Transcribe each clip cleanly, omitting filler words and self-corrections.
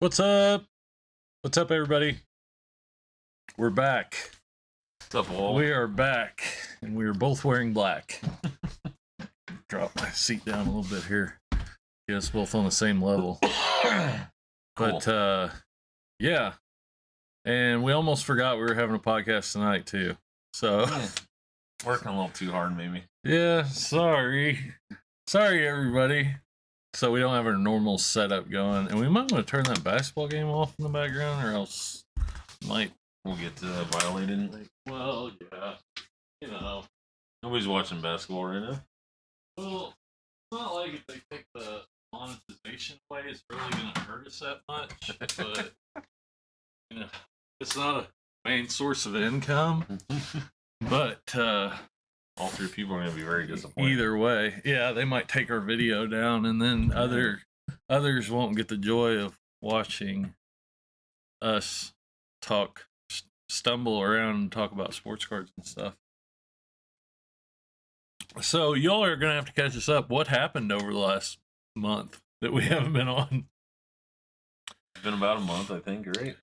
What's up? What's up, everybody? We're back. What's up, Walt? We are back, and we are both wearing black. Drop my seat down a little bit here. Get us both on the same level. Cool. But, yeah. And we almost forgot we were having a podcast tonight, too. So, Working a little too hard, maybe. yeah, sorry. Sorry, everybody. So we don't have our normal setup going. And we might want to turn that basketball game off in the background, or else We'll get violated. Well, yeah. You know. Nobody's watching basketball right now. Well, it's not like if they take the monetization away, it's really going to hurt us that much. But, you know, it's not a main source of income. But, all three people are going to be very disappointed. Either way, yeah, they might take our video down, and then others won't get the joy of watching us stumble around and talk about sports cards and stuff. So y'all are gonna have to catch us up. What happened over the last month that we haven't been on? It's been about a month, I think, right?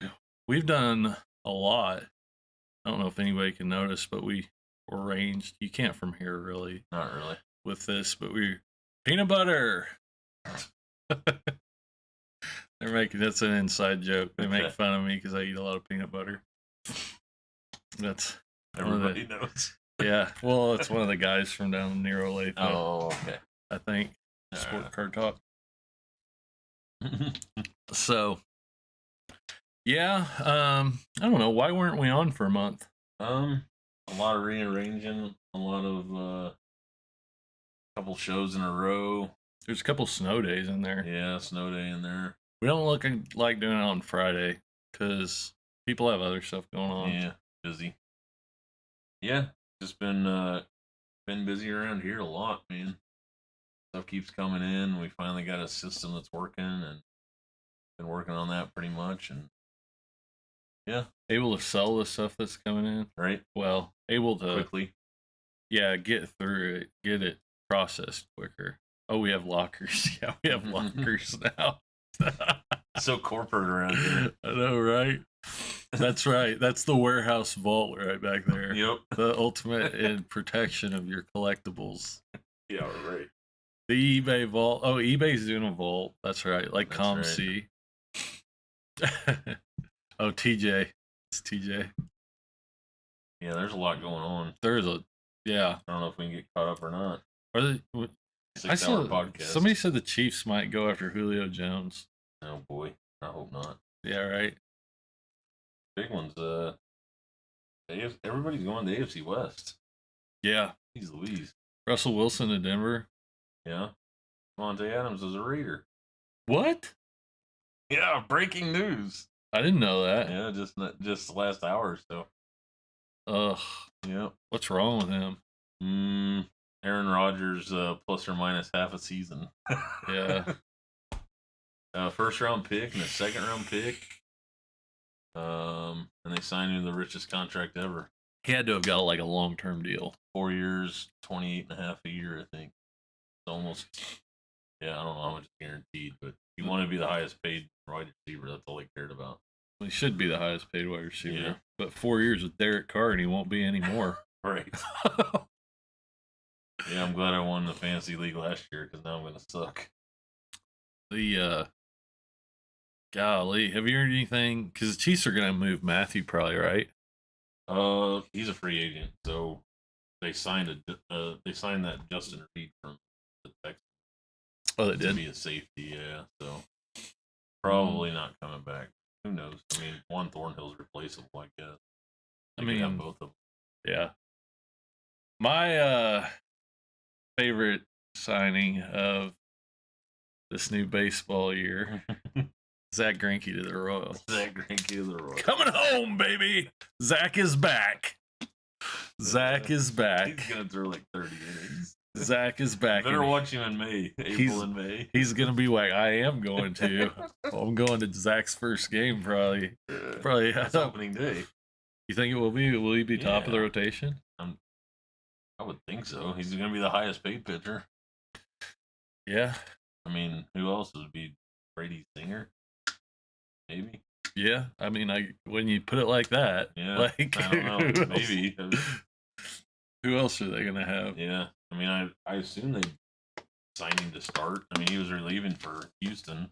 We've done a lot. I don't know if anybody can notice, but we were ranged. You can't from here, really. Not really. With this, but peanut butter. They're making that's an inside joke. They make fun of me because I eat a lot of peanut butter. That's everybody knows. Yeah, well, it's one of the guys from down near Olathe. Oh, okay. I think Sport Card Talk. So, yeah, I don't know. Why weren't we on for a month? A lot of rearranging, a lot of couple shows in a row. There's a couple snow days in there. Yeah, snow day in there. We don't look like doing it on Friday because people have other stuff going on. Yeah, busy. Yeah, just been busy around here a lot, man. Stuff keeps coming in. We finally got a system that's working, and been working on that pretty much. And yeah, able to sell the stuff that's coming in. Right. Well, able to quickly. Yeah, get through it, get it processed quicker. Oh, we have lockers. Yeah, we have lockers now. So corporate around here. I know, right? That's right. That's the warehouse vault right back there. Yep. The ultimate in protection of your collectibles. Yeah, right. The eBay vault. Oh, eBay's doing a vault. That's right. Like That's ComC. Right. Oh, TJ. It's TJ. Yeah, there's a lot going on. There's a, yeah. I don't know if we can get caught up or not. Are they, 6-hour podcast. Somebody said the Chiefs might go after Julio Jones. Oh boy, I hope not. Yeah, right. Big ones. Everybody's going to AFC West. Yeah. Jeez Louise. Russell Wilson to Denver. Yeah. Monte Adams is a Raider. What? Yeah, breaking news. I didn't know that. Yeah, just the last hour or so. Ugh. Yeah. What's wrong with him? Aaron Rodgers plus or minus half a season. Yeah. First round pick and a second round pick. And they signed him the richest contract ever. He had to have got like a long term deal. 4 years, 28.5 a year, I think. It's almost, yeah, I don't know how much it's guaranteed, but he wanted to be the highest paid wide receiver. That's all he cared about. Well, he should be the highest paid wide receiver. Yeah. But 4 years with Derek Carr and he won't be anymore. Right. Yeah, I'm glad I won the fantasy league last year because now I'm going to suck. Golly, have you heard anything? Because the Chiefs are going to move Matthew probably, right? He's a free agent, so they signed that Justin Reed from the Texans. Oh, they did? To be a safety, yeah. So probably not coming back. Who knows? I mean, Juan Thornhill's replaceable, I guess. I mean, have both of them. Yeah. My favorite signing of this new baseball year. Zach Greinke to the Royals. Zach Greinke to the Royals. Coming home, baby. Zach is back. Zach is back. He's going to throw like 30 innings. Zach is back. Better watch him in May. April and May. He's going to be like, I am going to. I'm going to Zach's first game probably. Probably. That's opening day. You think it will be? Will he be top of the rotation? I would think so. He's going to be the highest paid pitcher. Yeah. I mean, who else would be Brady Singer? maybe. Yeah, I mean, when you put it like that, Yeah, like I don't know. who else, Maybe. who else are they gonna have? Yeah, I mean, I assume they signed him to start. I mean, he was relieving for Houston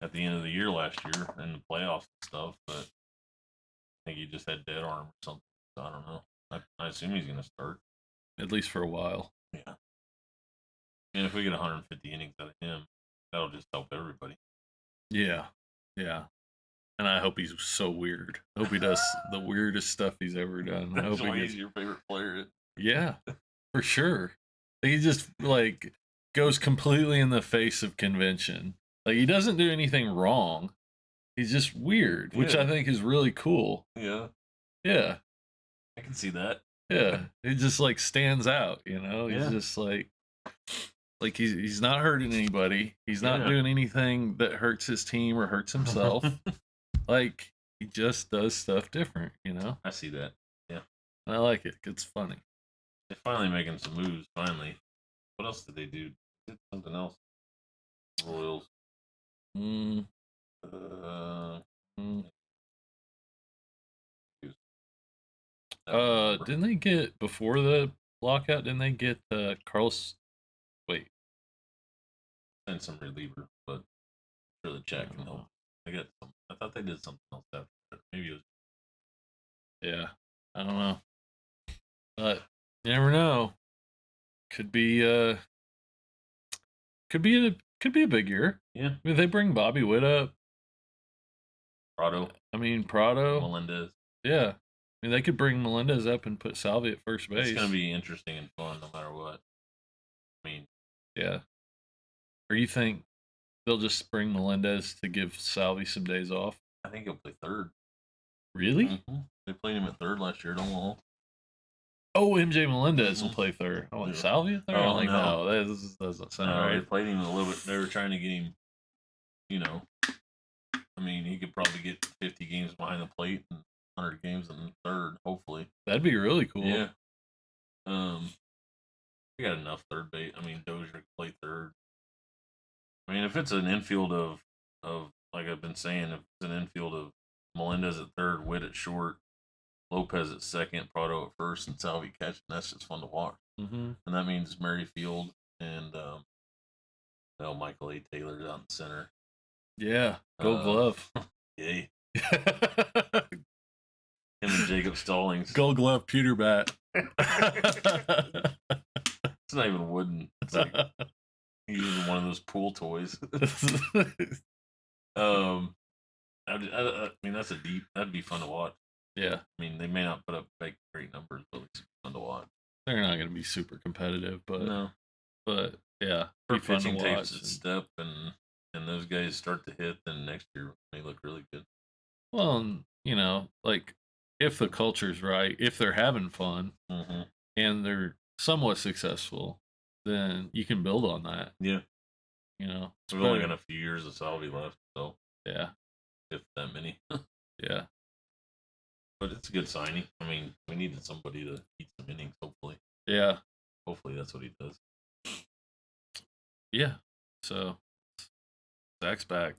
at the end of the year last year in the playoffs and stuff, but I think he just had dead arm or something. So I don't know. I assume he's going to start. At least for a while. Yeah. And if we get 150 innings out of him, that'll just help everybody. Yeah, yeah. And I hope he's so weird. I hope he does the weirdest stuff he's ever done. I hope That's why he gets, he's your favorite player. yeah, for sure. He just like goes completely in the face of convention. Like he doesn't do anything wrong. He's just weird, which Yeah. I think is really cool. Yeah, Yeah, I can see that. yeah. He just like stands out, you know? He's Yeah. just like he's not hurting anybody. He's not Yeah. doing anything that hurts his team or hurts himself. Like he just does stuff different, you know? I see that. Yeah. I like it. It's funny. They're finally making some moves, finally. What else did they do? They did something else. Royals. Mm, Uh, mm. I don't remember. Didn't they get before the lockout? Didn't they get Carlos? Wait, And some reliever, but sure the chat can help. I got some. I thought they did something else after that. Maybe it was. yeah, I don't know, but you never know. Could be could be a big year. Yeah. I mean, they bring Bobby Witt up. Prado. I mean, Prado. Melendez. Yeah, I mean they could bring Melendez up and put Salvi at first base. It's gonna be interesting and fun no matter what. I mean, yeah. Or you think they'll just bring Melendez to give Salvi some days off? I think he'll play third. Really? Mm-hmm. They played him at third last year at Omaha. Oh, MJ Melendez will play third. Oh, like Salvi at third? Oh, I'm like, no. no, this doesn't sound They right. played him a little bit. They were trying to get him, you know. I mean, he could probably get 50 games behind the plate and 100 games in third, hopefully. That'd be really cool. Yeah. We got enough third base. I mean, Dozier can play third. I mean, if it's an infield of like I've been saying, if it's an infield of Melendez at third, Witt at short, Lopez at second, Prado at first, and Salvi catching, that's just fun to watch. Mm-hmm. And that means Merrifield and Michael A. Taylor's out in center. Yeah, Gold Glove. Yay. Him and Jacob Stallings. Gold Glove pewter bat. It's not even wooden. It's like he's using one of those pool toys. I mean, that'd be fun to watch. Yeah. I mean, they may not put up great numbers, but it's fun to watch. They're not going to be super competitive, but no. But yeah, For be fun to pitching watch. tapes at step and those guys start to hit, then next year they look really good. Well, and, you know, like if the culture's right, if they're having fun Mm-hmm. and they're somewhat successful, then you can build on that. Yeah. You know, We've only got a few years of Salvi left, so yeah, if that many. yeah. But it's a good signing. I mean, we needed somebody to eat some innings, hopefully. Yeah. Hopefully that's what he does. Yeah. So Zach's back.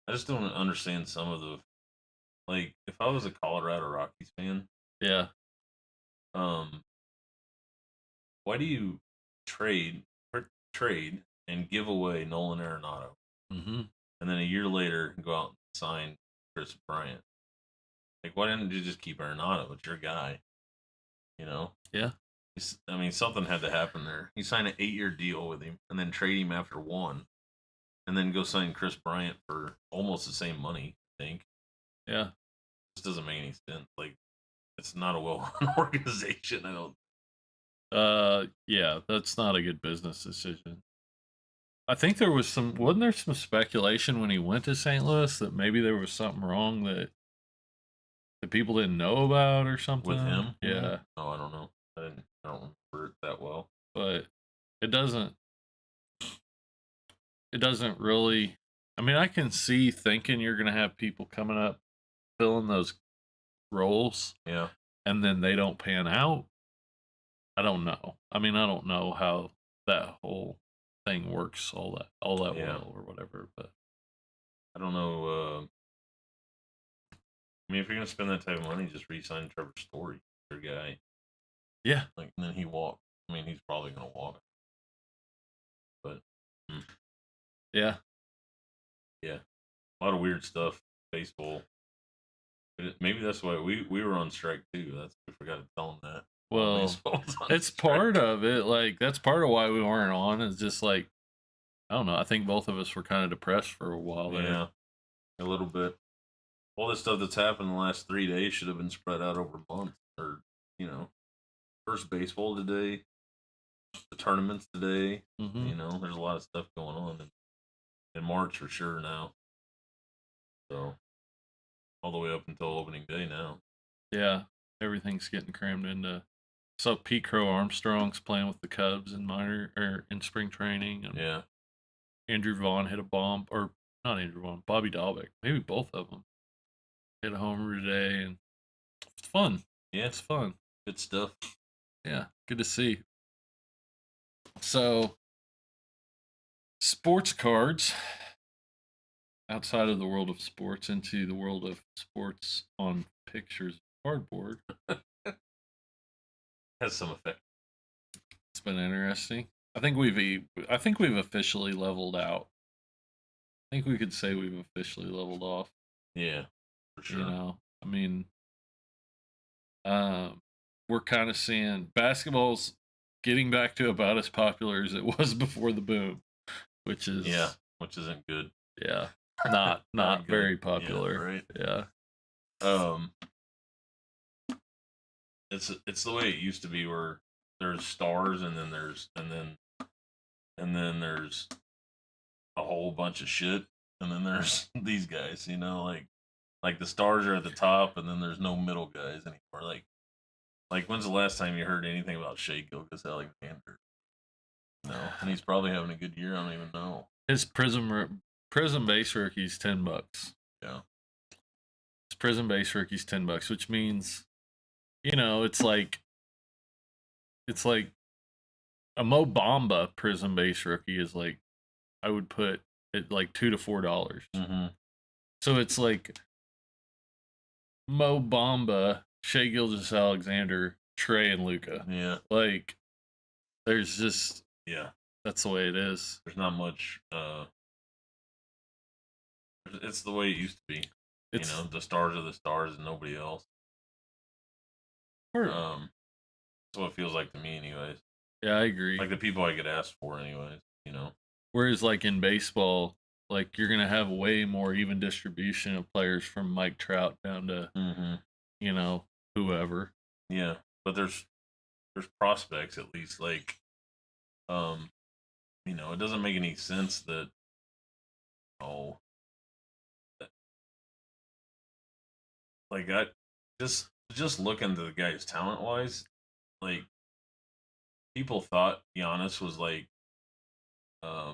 I just don't understand some of the, like, if I was a Colorado Rockies fan, yeah, why do you trade and give away Nolan Arenado, mm-hmm. and then a year later go out and sign Chris Bryant? Like, why didn't you just keep Arenado? It's your guy, you know? Yeah. I mean, something had to happen there. You sign an 8-year deal with him, and then trade him after one, and then go sign Chris Bryant for almost the same money, I think. Yeah. This doesn't make any sense. Like, it's not a well-run organization, I don't. Yeah, that's not a good business decision. I think wasn't there some speculation when he went to St. Louis that maybe there was something wrong that people didn't know about or something With him? Yeah. Oh, I don't know. I don't remember it that well. But it doesn't really. I mean, I can see thinking you're going to have people coming up filling those roles. Yeah. And then they don't pan out. I don't know. I mean, I don't know how that whole thing works all that Yeah. well or whatever, but I don't know. mean, if you're gonna spend that type of money, just re-sign Trevor Story, your guy. Yeah. Like, and then he walked. I mean, he's probably gonna walk. But Yeah. yeah, a lot of weird stuff. Baseball. Maybe that's why we were on strike too. We forgot to tell them that. Well, Baseball's on it's strike. part of it. Like, that's part of why we weren't on. It's just like, I don't know. I think both of us were kind of depressed for a while there. Yeah, a little bit. All this stuff that's happened in the last 3 days should have been spread out over months. Or, first baseball today, the tournaments today. Mm-hmm. There's a lot of stuff going on in March for sure now. So, all the way up until opening day now. Yeah, everything's getting crammed into. So Pete Crow Armstrong's playing with the Cubs in spring training, and Yeah. Andrew Vaughn hit a bomb, or not Andrew Vaughn, Bobby Dahlbeck, maybe both of them hit a homer today, and it's fun. Yeah. It's fun. Good stuff. Yeah, good to see. So, sports cards outside of the world of sports into the world of sports on pictures of cardboard. Has some effect. It's been interesting. I think we've officially leveled out. I think we could say we've officially leveled off. Yeah, for sure. I mean, we're kind of seeing basketball's getting back to about as popular as it was before the boom, which isn't good. Yeah, not very popular. Yeah, right. Yeah. It's the way it used to be, where there's stars and then there's a whole bunch of shit, and then there's these guys, like the stars are at the top, and then there's no middle guys anymore. Like when's the last time you heard anything about Shea Gilgeous-Alexander? No, and he's probably having a good year. I don't even know. His Prism base rookie's $10. Yeah, his Prism base rookie's $10, which means, it's like a Mo Bamba Prism base rookie is like, I would put it like $2 to $4. Mm-hmm. So it's like Mo Bamba, Shea Gilgeous-Alexander, Trey, and Luca. Yeah, like there's just that's the way it is. There's not much. It's the way it used to be. The stars are the stars and nobody else. That's what it feels like to me, anyways. Yeah, I agree. Like the people I get asked for, anyways. Whereas, like in baseball, like you're gonna have way more even distribution of players from Mike Trout down to, whoever. Yeah, but there's prospects at least. Like, it doesn't make any sense that like I just looking to the guy's talent wise, like people thought Giannis was like a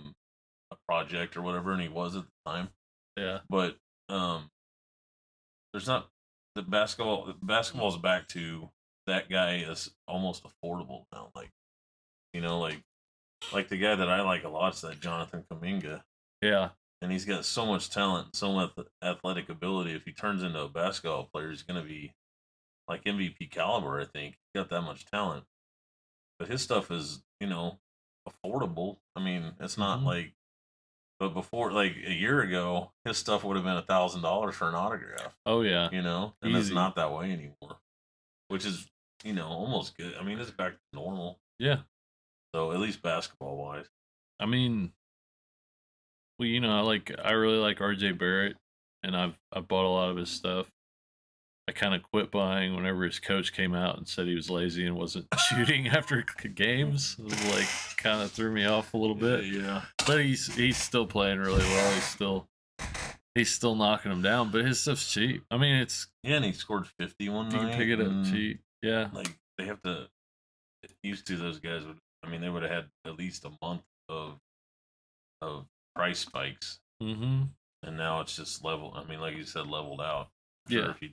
project or whatever, and he was at the time. Yeah. But there's not the basketball's back to that guy is almost affordable now. Like the guy that I like a lot is that Jonathan Kuminga. Yeah. And he's got so much talent, so much athletic ability. If he turns into a basketball player, he's going to be like MVP caliber, I think. He's got that much talent. But his stuff is, affordable. I mean, it's not like, but before, like a year ago, his stuff would have been $1,000 for an autograph. Oh, yeah. And it's not that way anymore, which is, almost good. I mean, it's back to normal. Yeah. So at least basketball wise. I mean, well, I really like RJ Barrett, and I've bought a lot of his stuff. I kind of quit buying whenever his coach came out and said he was lazy and wasn't shooting after games. It was like kind of threw me off a little bit. Yeah. But he's still playing really well. He's still knocking them down. But his stuff's cheap. I mean, and he scored 50 one night. You can pick it up cheap. Yeah. Like they have to. Used to those guys would. I mean, they would have had at least a month of price spikes. Mm-hmm. And now it's just level. I mean, like you said, leveled out. Sure, if you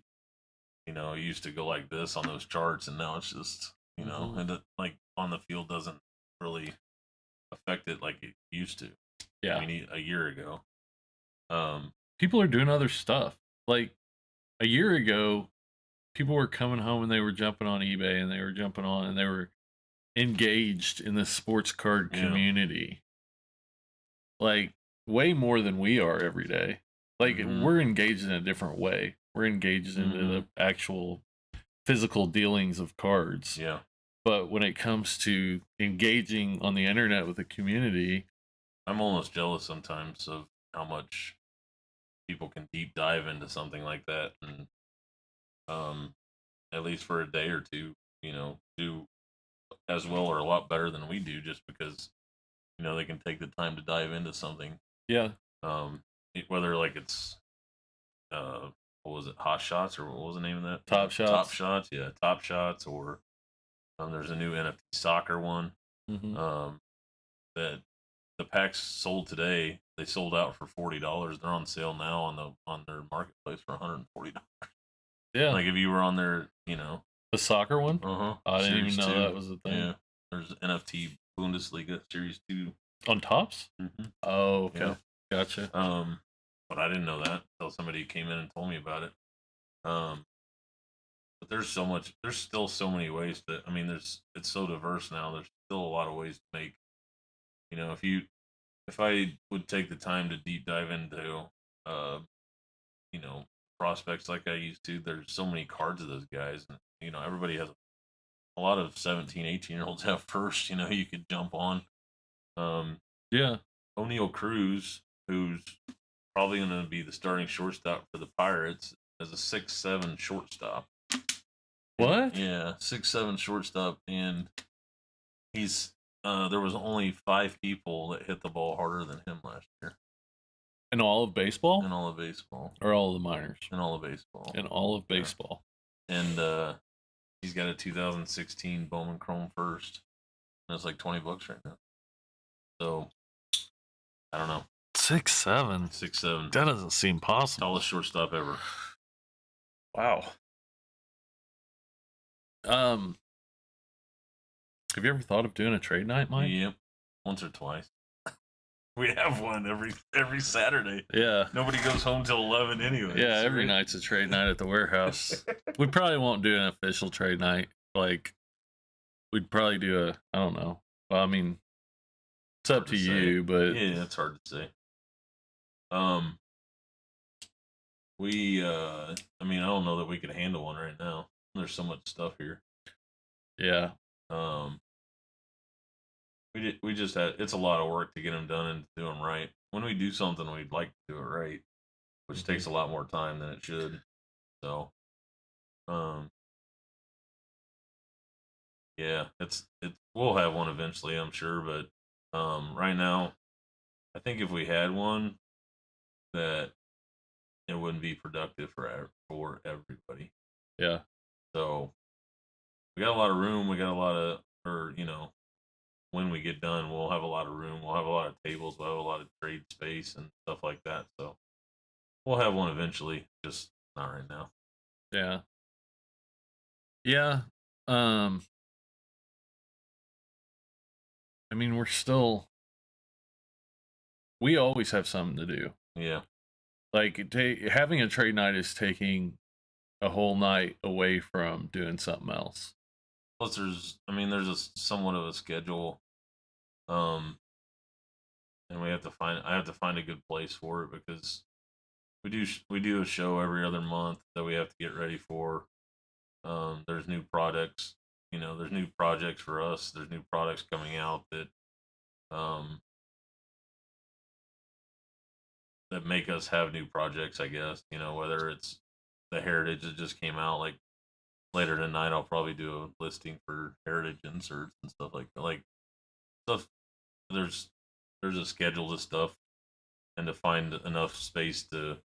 it used to go like this on those charts, and now it's just and it, like on the field doesn't really affect it like it used to. Yeah, I mean, a year ago. People are doing other stuff. Like a year ago, people were coming home and they were jumping on eBay and they were jumping on and they were engaged in the sports card Yeah. community, like way more than we are every day. Like we're engaged in a different way. We're engaged into the actual physical dealings of cards. Yeah. But when it comes to engaging on the internet with the community, I'm almost jealous sometimes of how much people can deep dive into something like that, and at least for a day or two, do as well or a lot better than we do, just because they can take the time to dive into something. Yeah. Whether like it's what was it, Hot Shots, or what was the name of that? Top Shots. Top Shots, yeah, Top Shots, or there's a new NFT soccer one. That the packs sold today. They sold out for $40. They're on sale now on their marketplace for $140. Yeah. Like if you were on their, the soccer one. I didn't Series even know 2. that was a thing. Yeah, there's NFT Bundesliga Series 2 on Tops. Oh, okay, yeah. Gotcha. But I didn't know that until somebody came in and told me about it. But there's still so many ways to. I mean, it's so diverse now. There's still a lot of ways to make. If I would take the time to deep dive into, prospects like I used to, there's so many cards of those guys, and everybody has a lot of 17, 18-year-olds have first. You could jump on. Yeah, O'Neal Cruz, who's probably going to be the starting shortstop for the Pirates, as a 6'7" shortstop. What? Yeah, 6'7" shortstop, and he's. There was only 5 people that hit the ball harder than him last year. In all of baseball? In all of baseball. Or all of the minors? In all of baseball. In all of baseball. Yeah. And he's got a 2016 Bowman Chrome first. And it's like $20 right now. So, I don't know. 6'7". 6'7". That doesn't seem possible. Tallest shortstop ever. Wow. Have you ever thought of doing a trade night, Mike? Yep. Once or twice. We have one every Saturday. Yeah. Nobody goes home till 11 anyway. Yeah, every night's a trade night at the warehouse. We probably won't do an official trade night. Like, we'd probably do I don't know. Well, I mean, it's up to you, but yeah, it's hard to say. I don't know that we could handle one right now. There's so much stuff here. Yeah. We just had, it's a lot of work to get them done and do them right. When we do something, we'd like to do it right, which takes a lot more time than it should. So, yeah, we'll have one eventually, I'm sure, but right now, I think if we had one, that it wouldn't be productive for everybody. Yeah. So we got a lot of room. We got a lot of, when we get done, we'll have a lot of room. We'll have a lot of tables. We'll have a lot of trade space and stuff like that. So we'll have one eventually, just not right now. Yeah. Yeah. I mean, we always have something to do. Yeah. Like, having a trade night is taking a whole night away from doing something else. Plus, there's a somewhat of a schedule, and I have to find a good place for it, because we do a show every other month that we have to get ready for. There's new products, there's new projects for us. There's new products coming out that make us have new projects, I guess. Whether it's the Heritage that just came out, like later tonight, I'll probably do a listing for Heritage inserts and stuff like that. Like stuff, there's a schedule to stuff, and to find enough space to,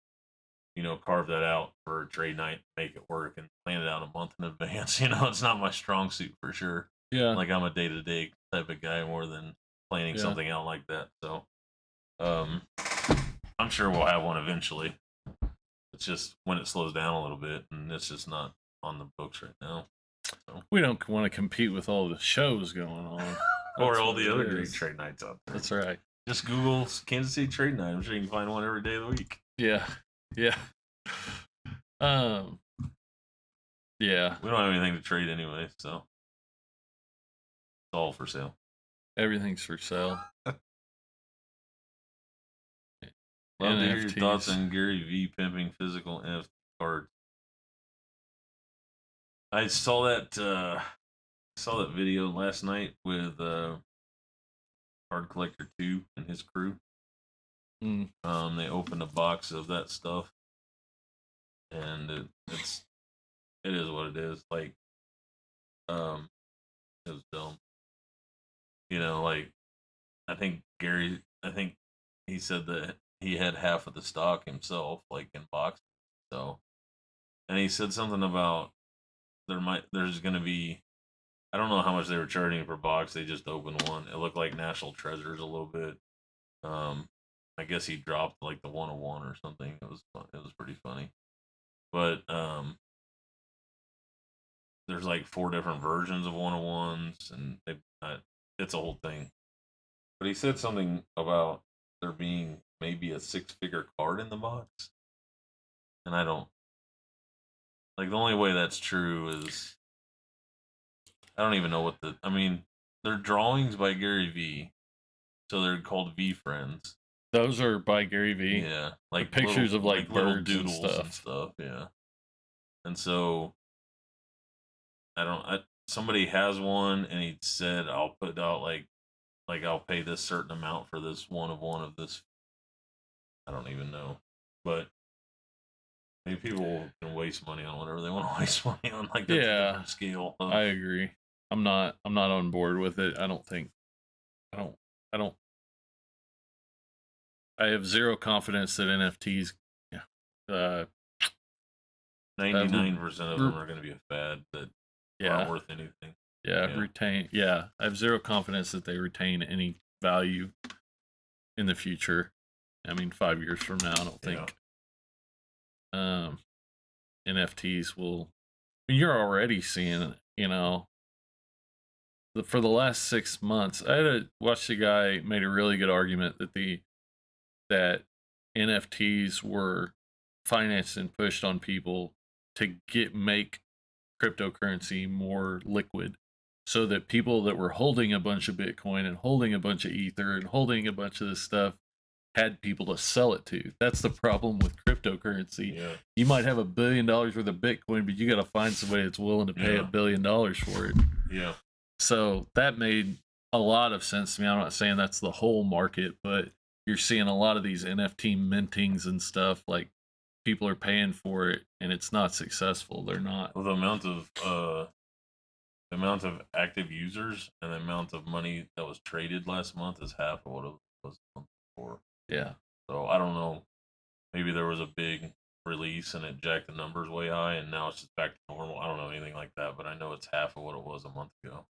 carve that out for a trade night, make it work, and plan it out a month in advance. It's not my strong suit for sure. Yeah. Like, I'm a day-to-day type of guy more than planning something out like that. So, I'm sure we'll have one eventually. It's just when it slows down a little bit, and it's just not on the books right now. So. We don't want to compete with all the shows going on. Or all the other great trade nights out there. That's right. Just Google Kansas City trade night. I'm sure you can find one every day of the week. Yeah. Yeah. Yeah, We don't have anything to trade anyway, so it's all for sale. everything's for sale. Love to hear your thoughts NFTs. on Gary V pimping physical NFT cards. I saw that video last night with Card Collector 2 and his crew. Mm. They opened a box of that stuff, and it is what it is. Like, it was dumb. Like I think he said that he had half of the stock himself, like in boxes. So, and he said something about there's gonna be, I don't know how much they were charging per box. They just opened one. It looked like National Treasures a little bit. Um, I guess he dropped like the 101 or something. It was fun. It was pretty funny. But there's like 4 different versions of 101s, and it's a whole thing. But he said something about there being maybe a 6-figure card in the box, and I don't like, the only way that's true is I don't even know what I mean, they're drawings by Gary V, so they're called V Friends. Those are by Gary V. Yeah, The like pictures of like little birds and doodles and stuff. stuff. Yeah, and so I don't. Somebody has one, and he said I'll put out like I'll pay this certain amount for this one of this. I don't even know, but I mean, people can waste money on whatever they want to waste money on. Like, that's a Yeah, different scale. I agree. I'm not on board with it. I don't think I don't I don't I have zero confidence that NFTs, uh 99% of them are going to be a fad that aren't yeah, worth anything. retain. Yeah, I have zero confidence that they retain any value in the future. I mean, 5 years from now, I don't think NFTs will. You're already seeing, for the last 6 months. I had watched a guy made a really good argument that NFTs were financed and pushed on people to make cryptocurrency more liquid, so that people that were holding a bunch of Bitcoin and holding a bunch of Ether and holding a bunch of this stuff had people to sell it to. That's the problem with cryptocurrency. Yeah. You might have $1 billion worth of Bitcoin, but you got to find somebody that's willing to pay $1 billion for it. Yeah. So that made a lot of sense to me. I'm not saying that's the whole market, but you're seeing a lot of these NFT mintings and stuff. Like, people are paying for it, and it's not successful. They're not. Well, the amount of active users and the amount of money that was traded last month is half of what it was the month before. Yeah. So I don't know. Maybe there was a big release and it jacked the numbers way high, and now it's just back to normal. I don't know anything like that, but I know it's half of what it was a month ago.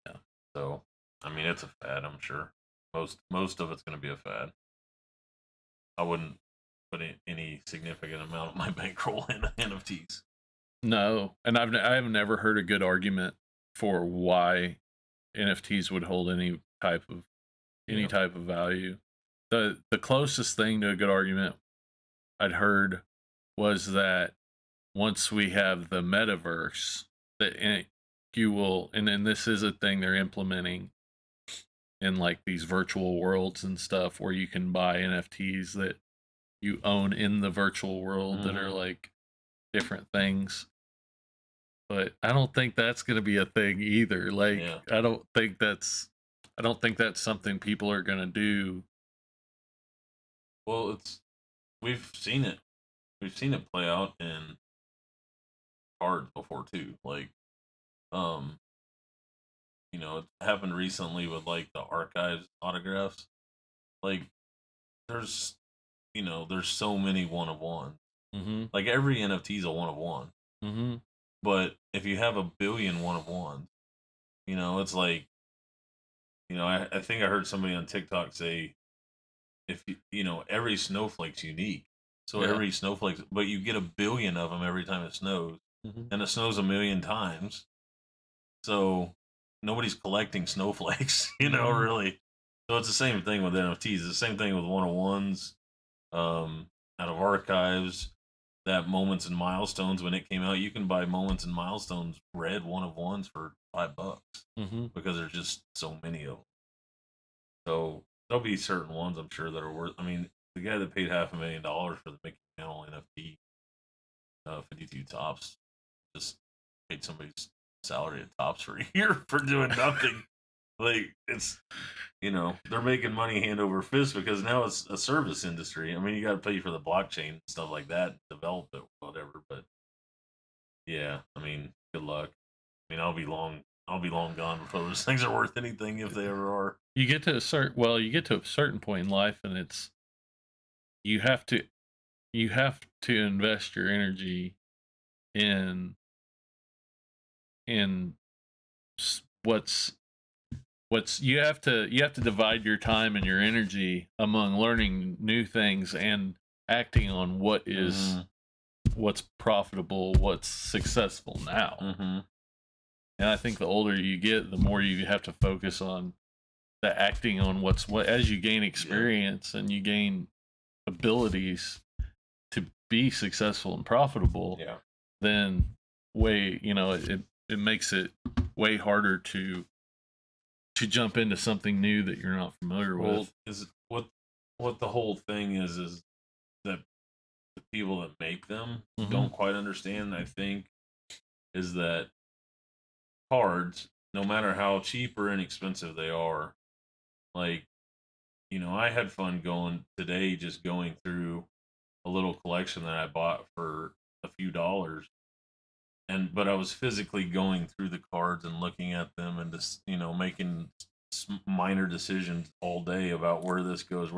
Yeah. So, I mean, it's a fad, I'm sure. Most of it's going to be a fad. I wouldn't put any significant amount of my bankroll in NFTs. No, and I've never heard a good argument for why NFTs would hold any type of value. The closest thing to a good argument I'd heard was that once we have the metaverse, that you will, and then this is a thing they're implementing in like these virtual worlds and stuff, where you can buy NFTs that you own in the virtual world that are like different things. But I don't think that's going to be a thing either. Like, I don't think that's something people are going to do. Well, we've seen it. We've seen it play out in cards before too. Like, it happened recently with like the archives autographs. Like, there's so many one of one. Mm-hmm. Like, every NFT is a one of one. Mm-hmm. But if you have 1 billion one of ones, it's like, I think I heard somebody on TikTok say, if every snowflake's unique. So every snowflake, but you get 1 billion of them every time it snows, and it snows 1 million times. So nobody's collecting snowflakes, really. So it's the same thing with NFTs. It's the same thing with one of ones, out of archives. that Moments and Milestones, when it came out, you can buy Moments and Milestones red 1 of 1s for $5 because there's just so many of them. So there'll be certain ones I'm sure that are worth. I mean, the guy that paid $500,000 for the Mickey Mantle NFT 52 tops just paid somebody's salary at Tops for a year for doing nothing. Like, it's, they're making money hand over fist because now it's a service industry. I mean, you got to pay for the blockchain and stuff like that, develop it, whatever. But yeah, I mean, good luck. I mean, I'll be long gone before those things are worth anything if they ever are. You get to a certain point in life, and it's you have to invest your energy in what's you have to divide your time and your energy among learning new things and acting on what is what's profitable, what's successful now. And I think the older you get, the more you have to focus on the acting on what as you gain experience and you gain abilities to be successful and profitable. Then it makes it way harder to jump into something new that you're not familiar with. Is what the whole thing is that the people that make them don't quite understand, I think, is that cards, no matter how cheap or inexpensive they are, like, I had fun just going through a little collection that I bought for a few dollars. But I was physically going through the cards and looking at them and just, making minor decisions all day about where this goes.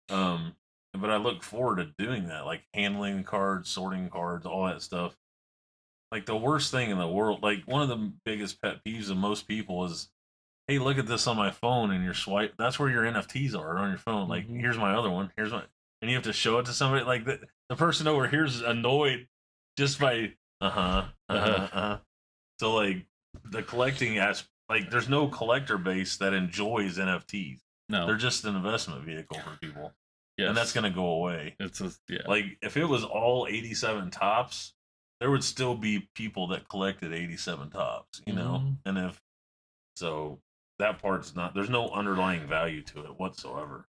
But I look forward to doing that, like handling cards, sorting cards, all that stuff. Like, the worst thing in the world, like one of the biggest pet peeves of most people is, hey, look at this on my phone, and your swipe, that's where your NFTs are on your phone. Like, here's my other one. And you have to show it to somebody. Like, the person over here is annoyed just by, So, like, the collecting like, there's no collector base that enjoys NFTs. No. They're just an investment vehicle for people. Yes. And that's going to go away. Like, if it was all 87 tops, there would still be people that collected 87 tops, And so that part's not, there's no underlying value to it whatsoever.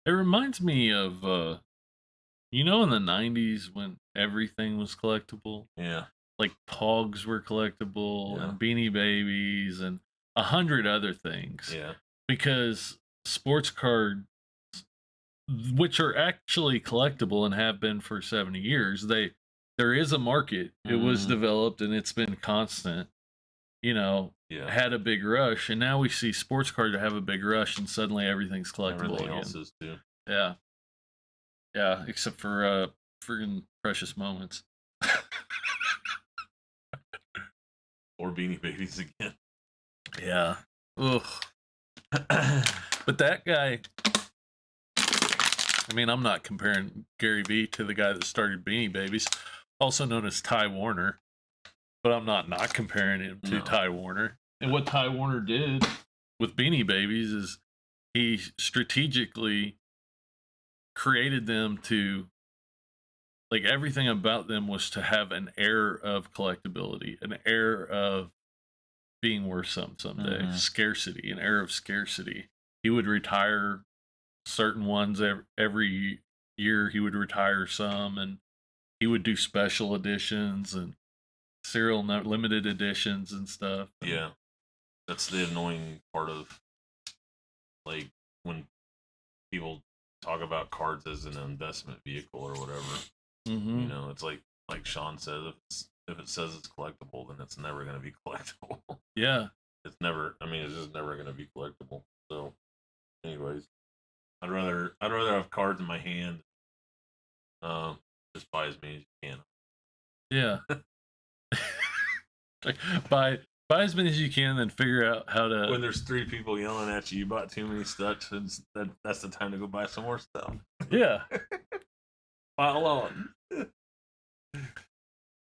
It reminds me of, in the 90s when everything was collectible? Yeah. Like Pogs were collectible and Beanie Babies and 100 other things. Yeah. Because sports cards, which are actually collectible and have been for 70 years, there is a market. It was developed and it's been constant. Had a big rush, and now we see sports cards have a big rush, and suddenly everything's collectible Everything again. else is too. Yeah, except for friggin' Precious Moments. Or Beanie Babies again. Yeah. Ugh. But that guy, I mean, I'm not comparing Gary Vee to the guy that started Beanie Babies, also known as Ty Warner, but I'm not comparing him to Ty Warner. And what Ty Warner did with Beanie Babies is he strategically created them to, like, everything about them was to have an air of collectability, an air of being worth something someday, scarcity, an air of scarcity. He would retire certain ones every year. He would retire some, and he would do special editions and serial limited editions and stuff. Yeah, that's the annoying part of, like, when people talk about cards as an investment vehicle or whatever. It's like Sean said, if it says it's collectible, then it's never going to be collectible. Yeah, it's just never going to be collectible. So, anyways, I'd rather have cards in my hand. Just buy as many as you can. Yeah. Like, buy as many as you can, then figure out how to. When there's 3 people yelling at you bought too many stuff, that's the time to go buy some more stuff. Yeah. Pile on.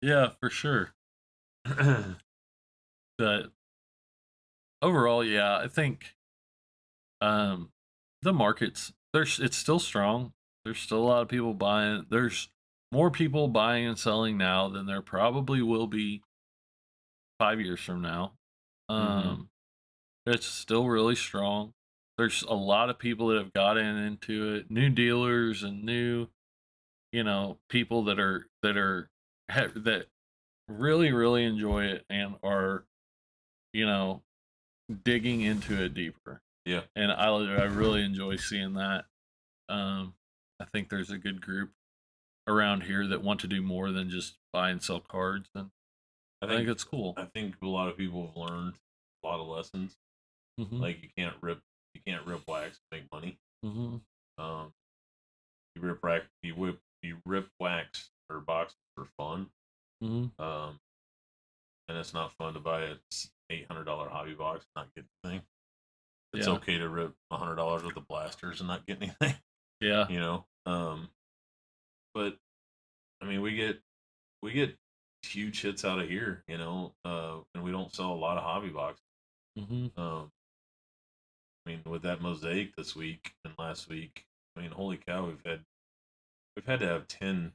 Yeah, for sure. But overall, yeah, I think the markets, it's still strong. There's still a lot of people buying. There's more people buying and selling now than there probably will be 5 years from now. Mhm. It's still really strong. There's a lot of people that have gotten into it, new dealers and new, people that really really enjoy it and are, you know, digging into it deeper. Yeah. And I really enjoy seeing that. Um, I think there's a good group around here that want to do more than just buy and sell cards, and I I think think it's cool. I think a lot of people have learned a lot of lessons. Mhm. Like you can't rip wax to make money. Mhm. Um, you rip wax or box for fun. Mhm. Um, and it's not fun to buy a $800 hobby box and not get anything. It's Yeah. okay to rip $100 worth of blasters and not get anything, Yeah. you know. But I mean, we get huge hits out of here, and we don't sell a lot of hobby boxes. Mhm. Um, I mean, with that mosaic this week and last week, I mean, holy cow, we've had to have 10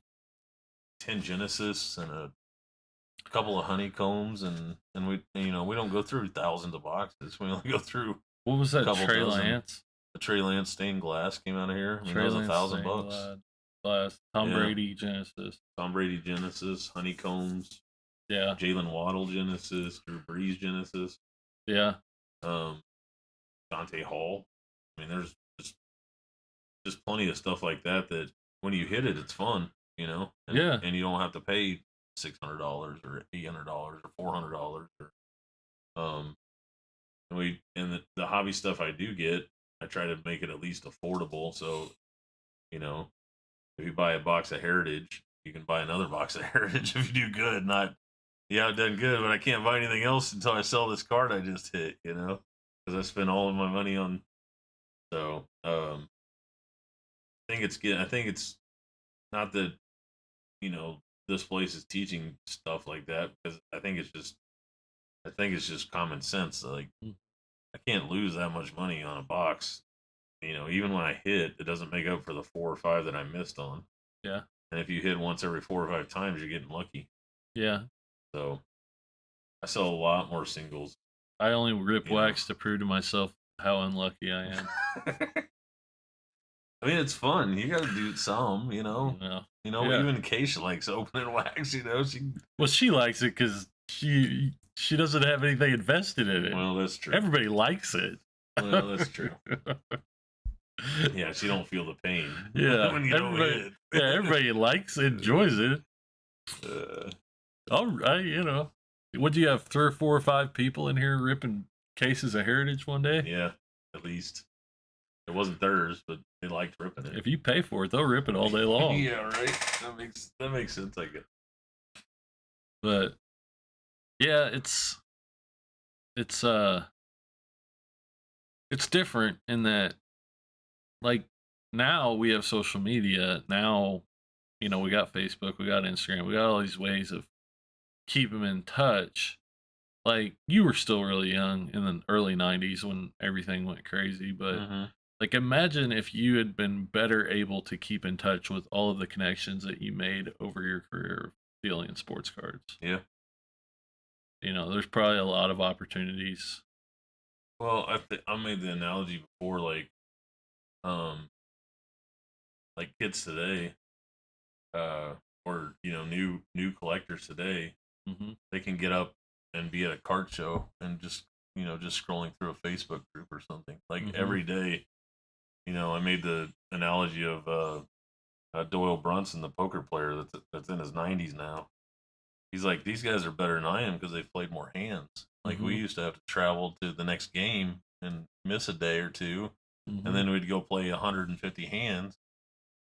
Genesis and a couple of honeycombs, and we don't go through thousands of boxes. We only go through What was a that? couple Trey dozen. Lance. The Trey Lance stained glass came out of here. I mean, that Trey was a Lance thousand stained bucks. glass. Tom Yeah, Brady Genesis. Tom Brady Genesis, honeycombs, Yeah. Jalen Waddle Genesis, Drew Brees Genesis, Yeah. um, Dante Hall. I mean, there's just plenty of stuff like that. That when you hit it, it's fun, and Yeah. and you don't have to pay $600 or $800 or $400 or um the hobby stuff I do get, I try to make it at least affordable. So you know, if you buy a box of Heritage, you can buy another box of Heritage if you do good. Not yeah, I've done good, but I can't buy anything else until I sell this card I just hit. Because I spent all of my money on. So I think it's good. I think it's not that you know this place is teaching stuff like that because I think it's just common sense. Like Mm. I can't lose that much money on a box. Even when I hit, it doesn't make up for the 4 or 5 that I missed on. Yeah. And if you hit once every 4 or 5 times, you're getting lucky. Yeah. So I sell a lot more singles. I only rip You know. wax to prove to myself how unlucky I am. I mean, it's fun. You got to do some. Yeah. Even Keisha likes opening wax. She. Well, she likes it because she doesn't have anything invested in it. Well, that's true. Everybody likes it. Well, that's true. Yeah, she don't feel the pain. Yeah, when you don't hit. everybody likes, enjoys it. All right, Would you have 3 or 4 or 5 people in here ripping cases of Heritage one day? Yeah, at least. It wasn't theirs, but they liked ripping it. If you pay for it, they'll rip it all day long. Yeah, right. That makes sense, I guess. But yeah, it's different in that, like, now we have social media. Now, we got Facebook, we got Instagram, we got all these ways of keeping in touch. Like, you were still really young in the early 90s when everything went crazy, but like, imagine if you had been better able to keep in touch with all of the connections that you made over your career of dealing in sports cards. Yeah. There's probably a lot of opportunities. Well, I made the analogy before, like kids today, or new collectors today, they can get up and be at a card show and just scrolling through a Facebook group or something. Like every day, I made the analogy of Doyle Brunson, the poker player that's in his 90s now. He's like, these guys are better than I am because they've played more hands. Like we used to have to travel to the next game and miss a day or two, and then we'd go play 150 hands.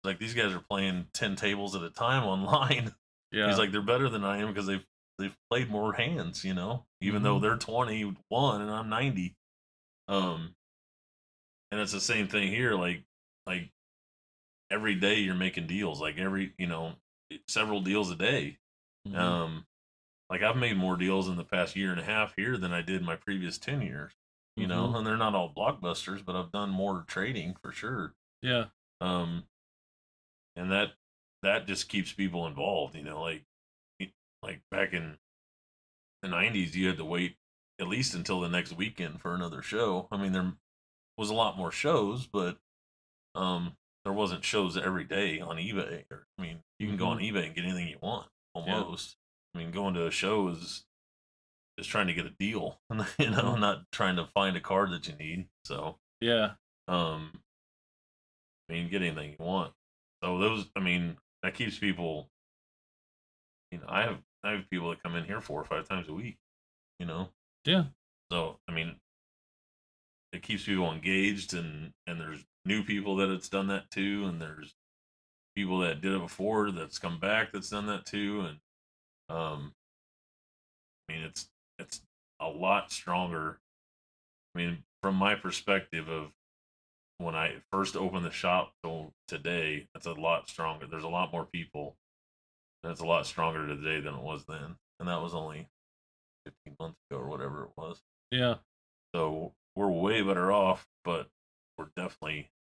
Like these guys are playing 10 tables at a time online. Yeah. He's like, they're better than I am because they've played more hands. Even though they're 21 and I'm 90. And it's the same thing here. Like every day you're making deals. Like several deals a day. Like I've made more deals in the past year and a half here than I did in my previous 10 years. And they're not all blockbusters, but I've done more trading for sure. Yeah. And that just keeps people involved. Like back in the '90s, you had to wait at least until the next weekend for another show. I mean, there was a lot more shows, but there wasn't shows every day on eBay. I mean, you can go on eBay and get anything you want almost. I mean, going to a show is trying to get a deal, not trying to find a card that you need. So I mean, get anything you want. So that keeps people. I have people that come in here 4 or 5 times a week. Yeah. So I mean, it keeps people engaged, and there's new people that it's done that too, and there's people that did it before that's come back that's done that too, and I mean it's a lot stronger. I mean, from my perspective of when I first opened the shop till today, it's a lot stronger. There's a lot more people. And it's a lot stronger today than it was then, and that was only 15 months ago or whatever it was. Yeah. So we're way better off, but we're definitely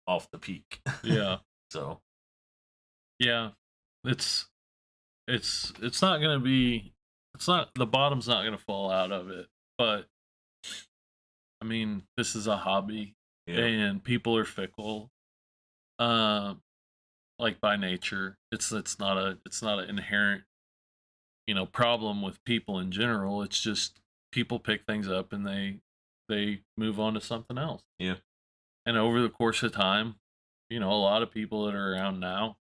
off the peak. Yeah. So yeah, it's not gonna be. It's not, the bottom's not gonna fall out of it, but I mean, this is a hobby, and people are fickle. Like by nature, it's not an inherent, problem with people in general. It's just people pick things up and they move on to something else. Yeah. And over the course of time, a lot of people that are around now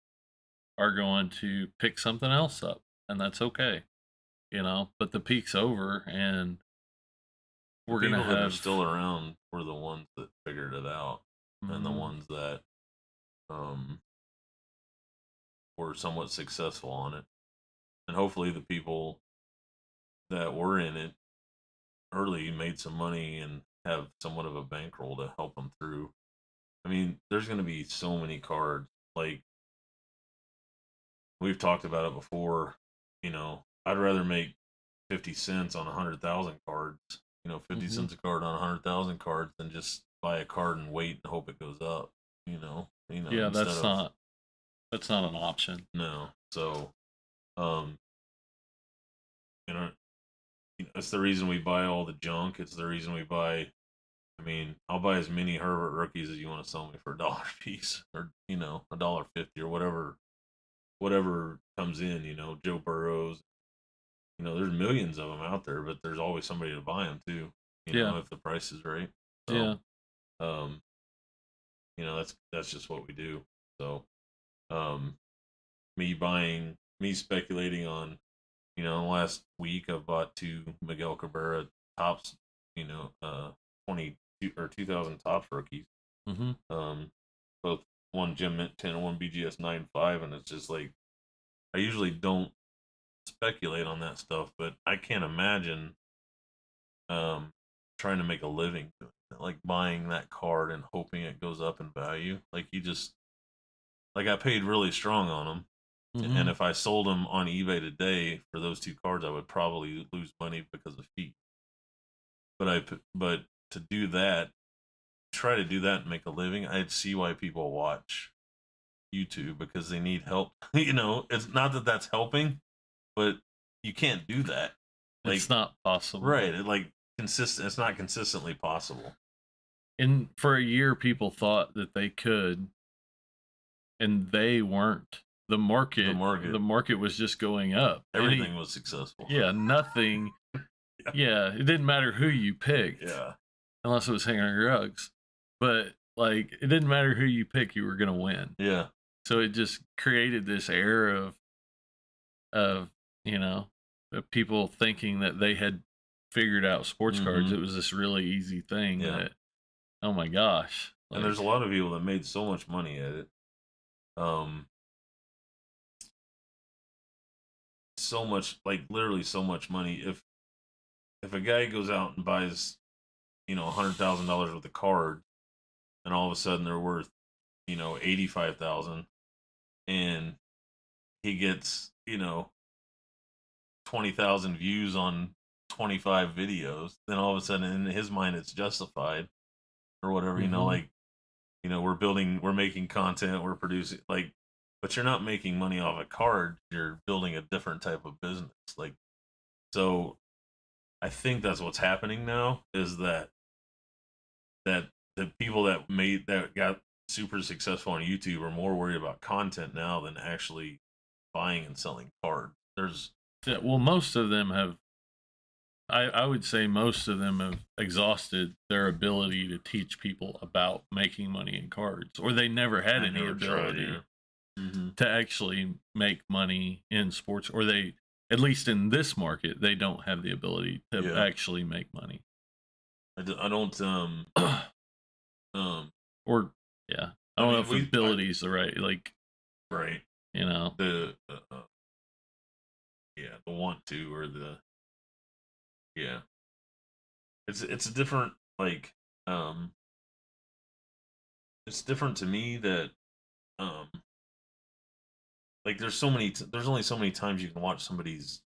are going to pick something else up, and that's okay. But the peak's over, and we're people gonna that are have still around were the ones that figured it out, and the ones that were somewhat successful on it, and hopefully the people that were in it early made some money and have somewhat of a bankroll to help them through. I mean, there's going to be so many cards. Like, we've talked about it before. I'd rather make 50 cents on 100,000 cards. 50 cents a card on 100,000 cards than just buy a card and wait and hope it goes up. Yeah, that's not an option. No. So, it's the reason we buy all the junk. It's the reason we buy. I mean, I'll buy as many Herbert rookies as you want to sell me for $1 a piece, or $1.50 or whatever comes in. Joe Burrows. There's millions of them out there, but there's always somebody to buy them too. If the price is right. So, that's just what we do. So, me speculating on, last week I've bought 2 Miguel Cabrera tops, 22 or 2000 tops rookies. Both one Gem Mint 10 and one BGS 9.5, and it's just like, I usually don't speculate on that stuff, but I can't imagine trying to make a living doing it, like buying that card and hoping it goes up in value. Like, I paid really strong on them. And if I sold them on eBay today for those 2 cards, I would probably lose money because of fee. But to do that, try to do that and make a living, I'd see why people watch YouTube, because they need help. It's not that that's helping, but you can't do that. Like, it's not possible, right? It's not consistently possible. And for a year, people thought that they could, and they weren't. The market was just going up. Everything was successful. Yeah, nothing. Yeah, it didn't matter who you picked. Yeah, unless it was hanging on your rugs. But like, it didn't matter who you pick, you were gonna win. Yeah. So it just created this air of people thinking that they had figured out sports cards. It was this really easy thing that, oh my gosh. And there's a lot of people that made so much money at it. So much, like literally so much money. If a guy goes out and buys, $100,000 worth of cards, and all of a sudden they're worth, 85,000, and he gets, 20,000 views on 25 videos, then all of a sudden in his mind it's justified or whatever. We're making content, we're producing, like, but you're not making money off a card. You're building a different type of business. Like, so I think that's what's happening now is that the people that got super successful on YouTube are more worried about content now than actually buying and selling cards. Well, most of them have. I would say most of them have exhausted their ability to teach people about making money in cards, or they never had any ability to actually make money in sports, or they, at least in this market, they don't have the ability to actually make money. I don't or yeah, I don't know if ability is the right, like, right, you know, the want to, or the it's a different, like, it's different to me that like there's only so many times you can watch somebody's,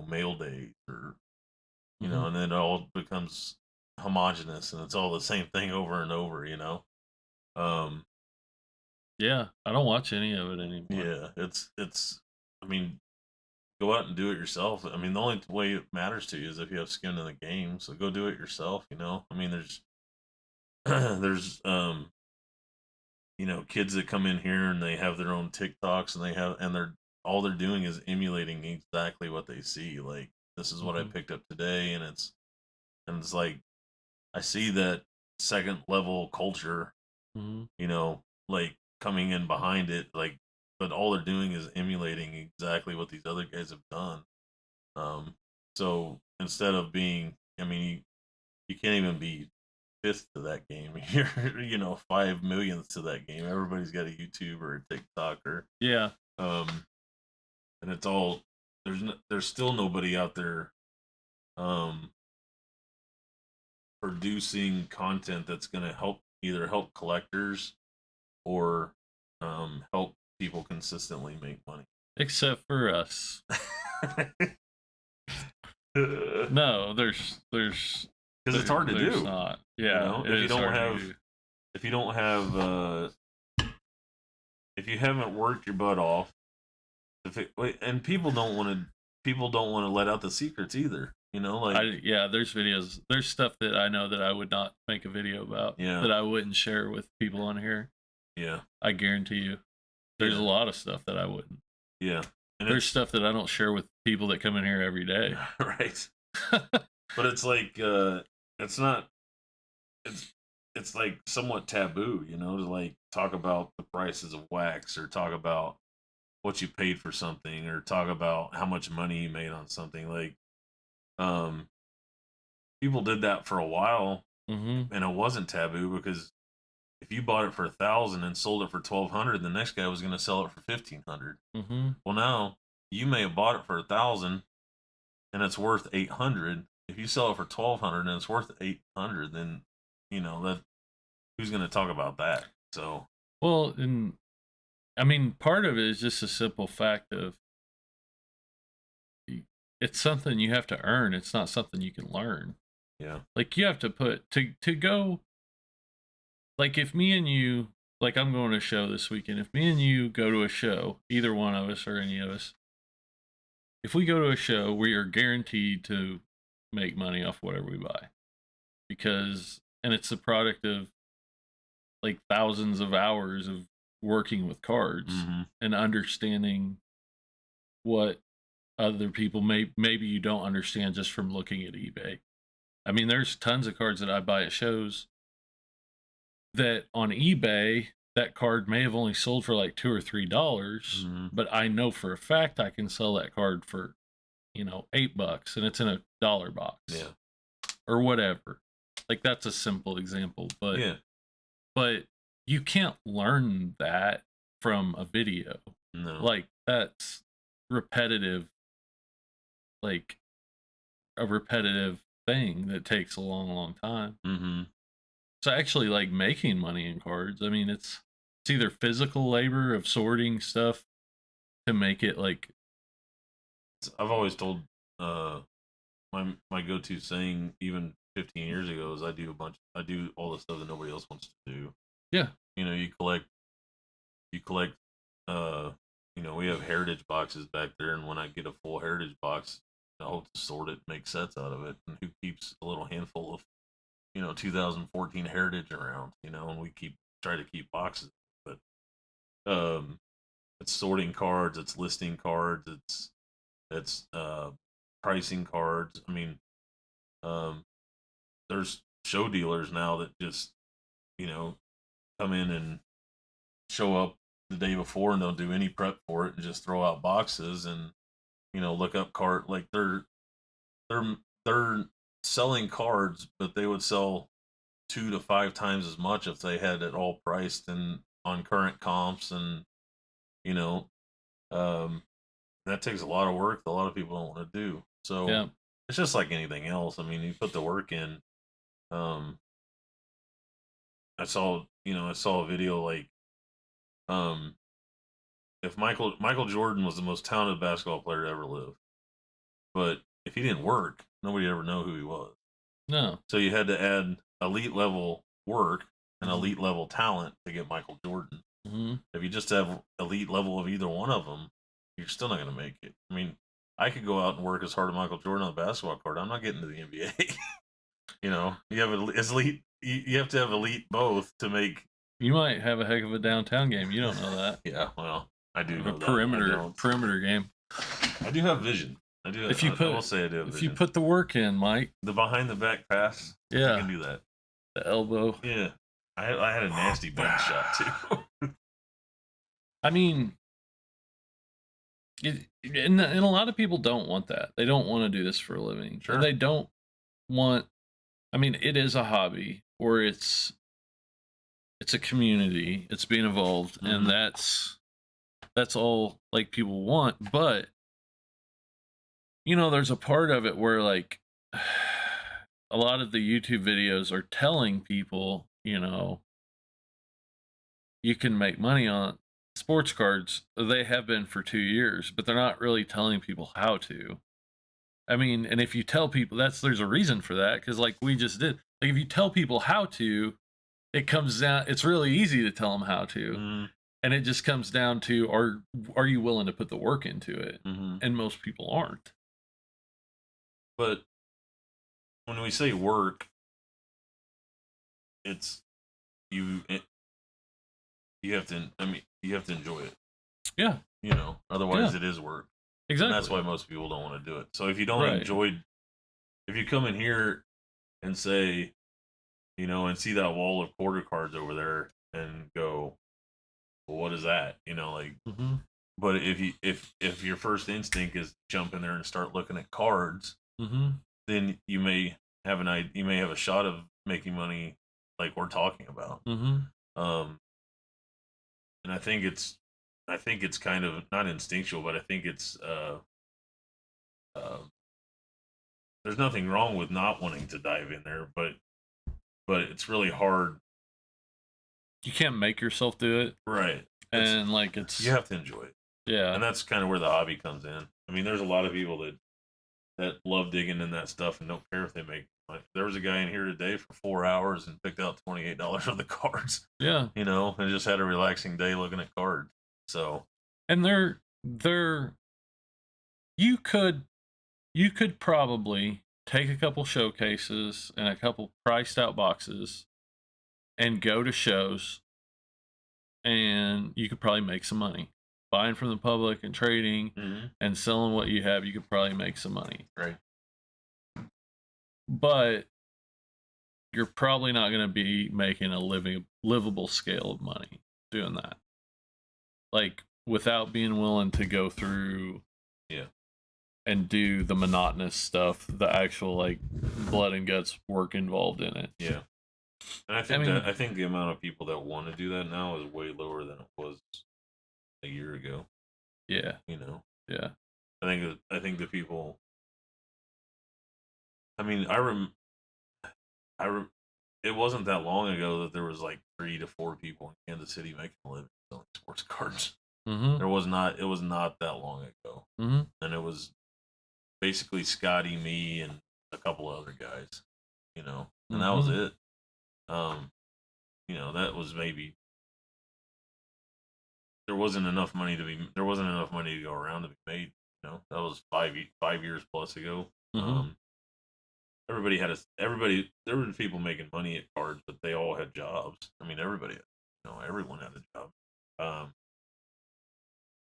mail day, or and then it all becomes homogenous and it's all the same thing over and over, yeah, I don't watch any of it anymore. Yeah, it's I mean, go out and do it yourself. I mean, the only way it matters to you is if you have skin in the game, so go do it yourself, I mean, there's there's kids that come in here and they have their own TikToks, and they're doing is emulating exactly what they see. Like, this is what I picked up today, and it's like, I see that second level culture, like, coming in behind it, like, but all they're doing is emulating exactly what these other guys have done. So instead of being, I mean, you can't even be fifth to that game. You're 5 millionth to that game. Everybody's got a YouTube or a TikTok, or and it's all, there's still nobody out there producing content that's going to either help collectors or help people consistently make money, except for us. No, there's because it's hard to do. Not. Yeah, if you haven't worked your butt off, and people don't want to let out the secrets either. There's videos, there's stuff that I know that I would not make a video about. Yeah. That I wouldn't share with people on here. Yeah, I guarantee you, there's a lot of stuff that I wouldn't. Yeah, and there's stuff that I don't share with people that come in here every day. Right. But it's like, it's not. It's like somewhat taboo, to like talk about the prices of wax, or talk about what you paid for something, or talk about how much money you made on something. Like, people did that for a while, and it wasn't taboo, because if you bought it for $1,000 and sold it for $1,200, the next guy was going to sell it for $1,500. Well, now you may have bought it for $1,000 and it's worth $800. If you sell it for $1,200 and it's worth $800, then that, who's going to talk about that? So, well, and I mean, part of it is just a simple fact of it's something you have to earn. It's not something you can learn. Yeah, like you have to put to go. Like, if me and you, like, I'm going to a show this weekend. If me and you go to a show, either one of us or any of us, if we go to a show, we are guaranteed to make money off whatever we buy. And it's a product of, like, thousands of hours of working with cards and understanding what other people maybe you don't understand just from looking at eBay. I mean, there's tons of cards that I buy at shows that on eBay, that card may have only sold for like $2 or $3, but I know for a fact I can sell that card for, $8, and it's in a $1 box, or whatever. Like, that's a simple example, but you can't learn that from a video. No, like, that's repetitive, like a repetitive thing that takes a long, long time. So actually, like, making money in cards, I mean, it's either physical labor of sorting stuff to make it, like, I've always told my go-to saying, even 15 years ago, is I do all the stuff that nobody else wants to do. Yeah. You collect we have heritage boxes back there, and when I get a full heritage box, I hope to sort it, make sets out of it. And who keeps a little handful of 2014 heritage around, and we try to keep boxes. But it's sorting cards, it's listing cards, it's pricing cards. I mean, there's show dealers now that just come in and show up the day before and don't do any prep for it and just throw out boxes and look up card, like they're selling cards, but they would sell 2 to 5 times as much if they had it all priced and on current comps. And that takes a lot of work that a lot of people don't want to do. So Yeah. it's just like anything else. I mean, you put the work in. I saw a video like, if Michael Jordan was the most talented basketball player to ever live, but if he didn't work, nobody would ever know who he was. No. So you had to add elite level work and elite level talent to get Michael Jordan. Mm-hmm. If you just have elite level of either one of them, you're still not going to make it. I mean, I could go out and work as hard as Michael Jordan on the basketball court. I'm not getting to the NBA. You have elite. You have to have elite both to make. You might have a heck of a downtown game. You don't know that. Yeah, well, I do know A that. perimeter game. I do have vision. I do. I will say I do have if vision. you put the work in, Mike. The behind the back pass. Yeah, I can do that. The elbow. Yeah, I had a nasty bank shot too. I mean, and a lot of people don't want that. They don't want to do this for a living. Sure. They don't want. I mean, it is a hobby, or it's a community. It's being involved, and that's all like people want. But there's a part of it where like a lot of the YouTube videos are telling people, you can make money on sports cards. They have been for 2 years, but they're not really telling people how to. I mean, and if you tell people there's a reason for that, because like we just did, like if you tell people how to, it comes down, it's really easy to tell them how to. And it just comes down to, are you willing to put the work into it? And most people aren't. But when we say work, it's you have to. I mean, you have to enjoy it. Yeah. Otherwise it is work. Exactly. And that's why most people don't want to do it. So if you don't enjoy, if you come in here and say, and see that wall of quarter cards over there and go, well, what is that? But if your first instinct is jump in there and start looking at cards, then you may have a shot of making money like we're talking about. And I think it's kind of not instinctual, but I think it's there's nothing wrong with not wanting to dive in there, but it's really hard. You can't make yourself do it, right? And you have to enjoy it. Yeah, and that's kind of where the hobby comes in. I mean, there's a lot of people that love digging in that stuff and don't care if they make money. There was a guy in here today for 4 hours and picked out $28 of the cards. Yeah, and just had a relaxing day looking at cards. So, and you could probably take a couple showcases and a couple priced out boxes and go to shows, and you could probably make some money buying from the public and trading and selling what you have. You could probably make some money, right? But you're probably not going to be making a livable scale of money doing that, like without being willing to go through and do the monotonous stuff, the actual like blood and guts work involved in it. Yeah. And I think the amount of people that want to do that now is way lower than it was a year ago. Yeah. Yeah. I think the people. I mean, it wasn't that long ago that there was like 3 to 4 people in Kansas City making a living selling sports cards. It was not that long ago. And it was basically Scotty, me, and a couple of other guys, and that was it. That was maybe there wasn't enough money to go around to be made. You know, that was 5 years plus ago. Mhm. There were people making money at cards, but they all had jobs. I mean, everyone had a job. Um,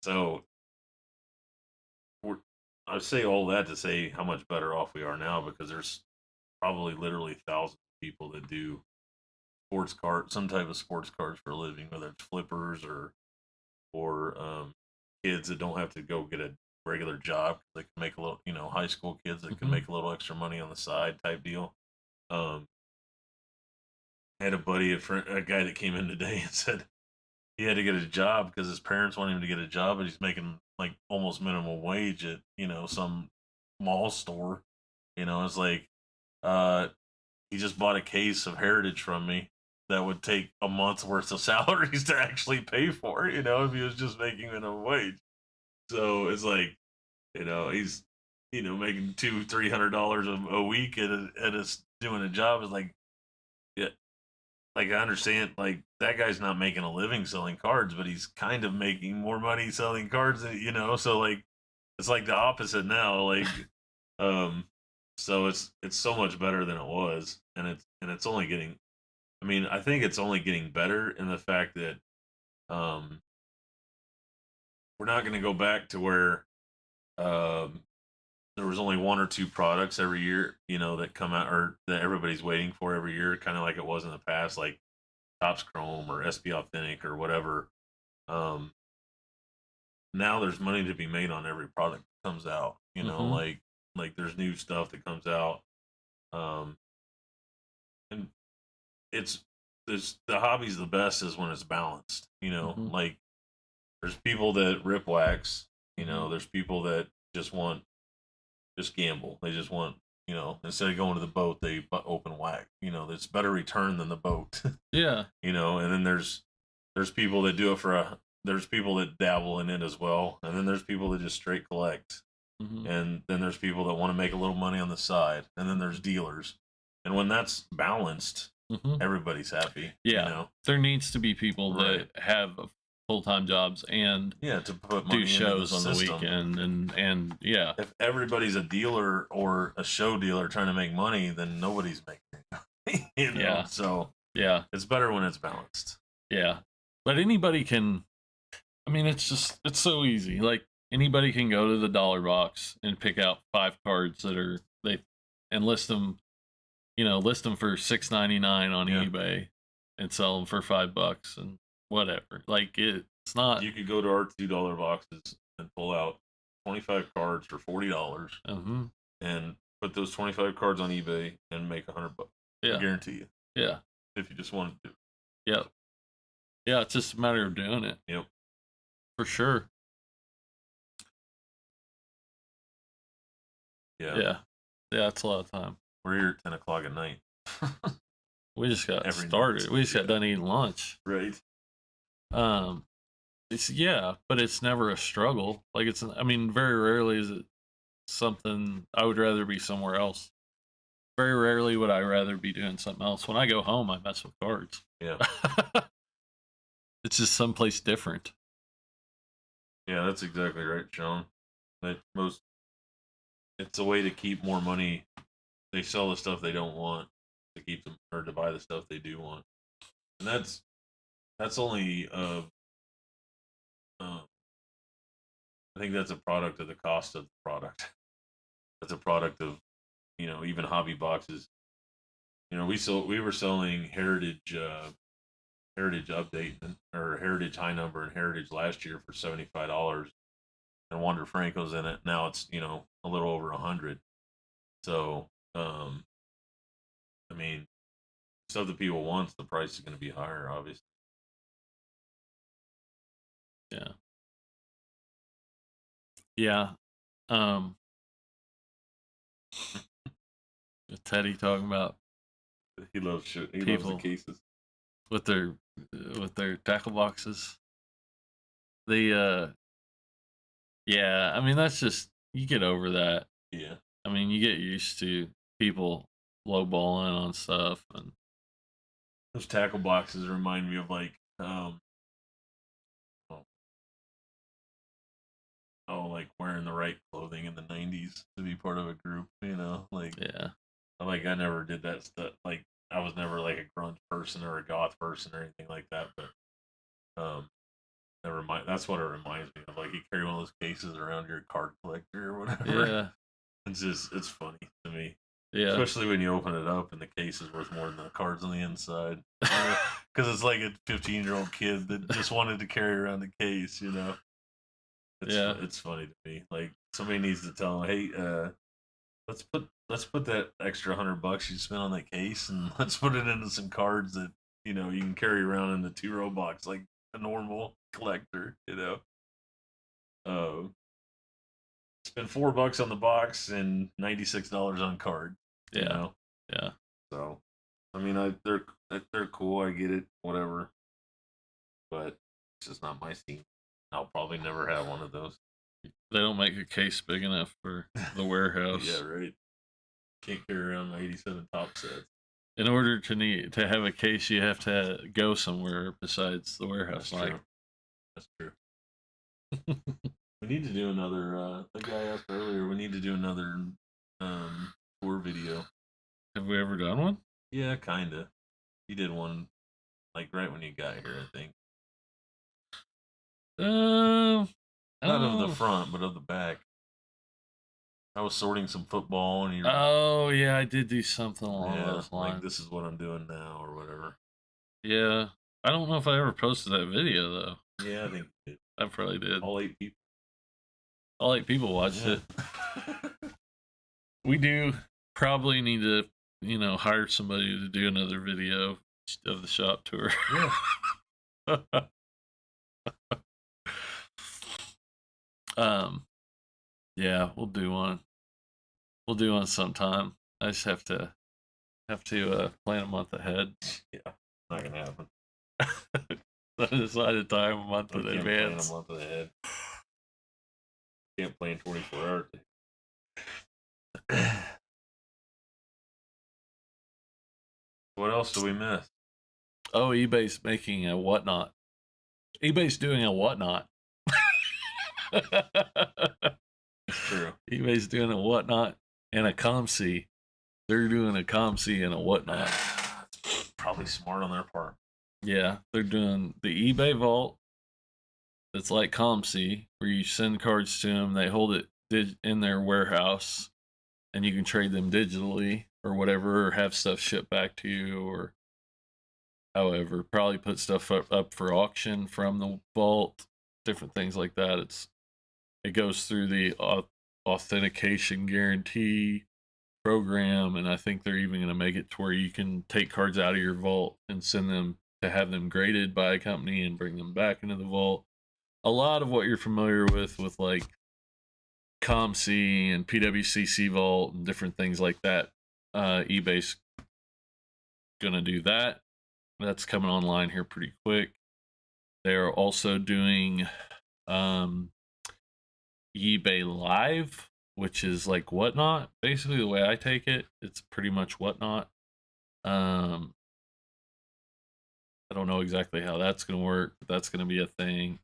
so we're, I say all that to say how much better off we are now, because there's probably literally thousands of people that do some type of sports cards for a living, whether it's flippers or kids that don't have to go get a regular job. They can make a little, high school kids that can Mhm. make a little extra money on the side type deal. Um, I had a buddy, a guy that came in today and said he had to get a job because his parents want him to get a job, and he's making like almost minimum wage at some mall store. It's like uh, he just bought a case of Heritage from me that would take a month's worth of salaries to actually pay for. If he was just making minimum wage. So it's like, he's making $200-300 a week at doing a job. Is like, yeah, like I understand, like that guy's not making a living selling cards, but he's kind of making more money selling cards. So like it's like the opposite now. Like, um, so it's so much better than it was, and it's only getting. I mean, I think it's only getting better in the fact that um, we're not going to go back to where um, there was only one or two products every year, that come out or that everybody's waiting for every year, kind of like it was in the past, like Topps Chrome or SB Authentic or whatever. Um, Now there's money to be made on every product that comes out. Mhm. Like there's new stuff that comes out, um, and it's the hobby's the best is when it's balanced. Mhm. Like there's people that rip wax. Mhm. There's people that just want gamble. They just want instead of going to the boat, they open wax. It's better return than the boat. Yeah. And then there's people that do it there's people that dabble in it as well, and then there's people that just straight collect, Mhm. and then there's people that want to make a little money on the side, and then there's dealers. And when that's balanced, Mhm. everybody's happy. Yeah. There needs to be people Right? that have full-time jobs and Yeah, to put do money into the shows on the system. weekend and yeah. If everybody's a dealer or a show dealer trying to make money, then nobody's making money. Yeah. So Yeah. it's better when it's balanced. Yeah. But anybody can, I mean, it's so easy. Like anybody can go to the dollar box and pick out 5 cards that are and list them for $6.99 on Yeah. eBay and sell them for $5 and whatever. Like it's not. You could go to our $2 boxes and pull out 25 cards for $40 Mm-hmm. and put those 25 cards on eBay and make $100. Yeah. I guarantee you. Yeah. If you just wanted to. Yeah. Yeah. It's just a matter of doing it. Yep. For sure. Yeah. Yeah. Yeah. It's a lot of time. We're here at 10 o'clock at night. We just got Every started. night. We just got done eating lunch. Right. It's but it's never a struggle. Like I mean, very rarely is it something I would rather be somewhere else. Very rarely would I rather be doing something else. When I go home, I mess with cards. Yeah. It's just someplace different. Yeah, that's exactly right, Sean. It's a way to keep more money. They sell the stuff they don't want to keep them or to buy the stuff they do want, and that's only I think that's a product of the cost of the product. That's a product of even hobby boxes. We were selling Heritage Update or Heritage High Number and Heritage last year for $75, and Wander Franco's in it. Now it's a little over 100. So I mean, stuff that people want, the price is going to be higher, obviously. Yeah. Yeah. Um, Teddy talking about He loves shit. He loves the people cases. with their tackle boxes. The yeah, I mean that's just you get over that. Yeah. I mean you get used to people lowballing on stuff and Those tackle boxes remind me of like wearing the right clothing in the '90s to be part of a group. You know, Yeah. like I never did that stuff. Like I was never like a grunge person or a goth person or anything like that. But never mind. That's what it reminds me of. Like you carry one of those cases around your card collector or whatever. Yeah. It's funny to me. Yeah. Especially when you open it up and the case is worth more than the cards on the inside. Because it's like a 15-year-old kid that just wanted to carry around the case, you know? It's funny to me. Like somebody needs to tell them, hey, let's put that extra $100 you spent on that case and let's put it into some cards that, you know, you can carry around in the 2-row box like a normal collector, you know? Spend $4 on the box and $96 on card. Yeah. You know? Yeah. So, I mean, they're cool. I get it. Whatever. But it's just not my scene. I'll probably never have one of those. They don't make a case big enough for the warehouse. Yeah, right. Can't carry around my 87 top sets. In order to have a case, you have to go somewhere besides the warehouse. That's true. We need to do another. The guy asked earlier. We need to do another tour video. Have we ever done one? Yeah, kinda. You did one, like right when you got here, I think. Not of the front, but of the back. I was sorting some football, and you. Oh yeah, I did do something along those lines. Like this is what I'm doing now, or whatever. Yeah, I don't know if I ever posted that video though. Yeah, I think you did. I probably did. All 8 people. All 8 people watched it. We do probably need to, hire somebody to do another video of the shop tour. Yeah. Yeah, we'll do one. We'll do one sometime. I just have to plan a month ahead. Yeah, not gonna happen. Set aside a time a month in advance. Plan a month ahead. Can't plan 24 hours. What else do we miss? Oh, eBay's making a whatnot. eBay's doing a whatnot. True. eBay's doing a whatnot and a ComC. They're doing a ComC and a whatnot. Probably smart on their part. Yeah, they're doing the eBay vault. That's like ComC, where you send cards to them, they hold it in their warehouse, and you can trade them digitally or whatever, or have stuff shipped back to you, or however, probably put stuff up for auction from the vault, different things like that. It goes through the authentication guarantee program, and I think they're even going to make it to where you can take cards out of your vault and send them to have them graded by a company and bring them back into the vault. A lot of what you're familiar with like ComC and PWCC Vault and different things like that, eBay's gonna do that. That's coming online here pretty quick. They're also doing eBay Live, which is like Whatnot. Basically, the way I take it, it's pretty much Whatnot. I don't know exactly how that's gonna work, but that's gonna be a thing.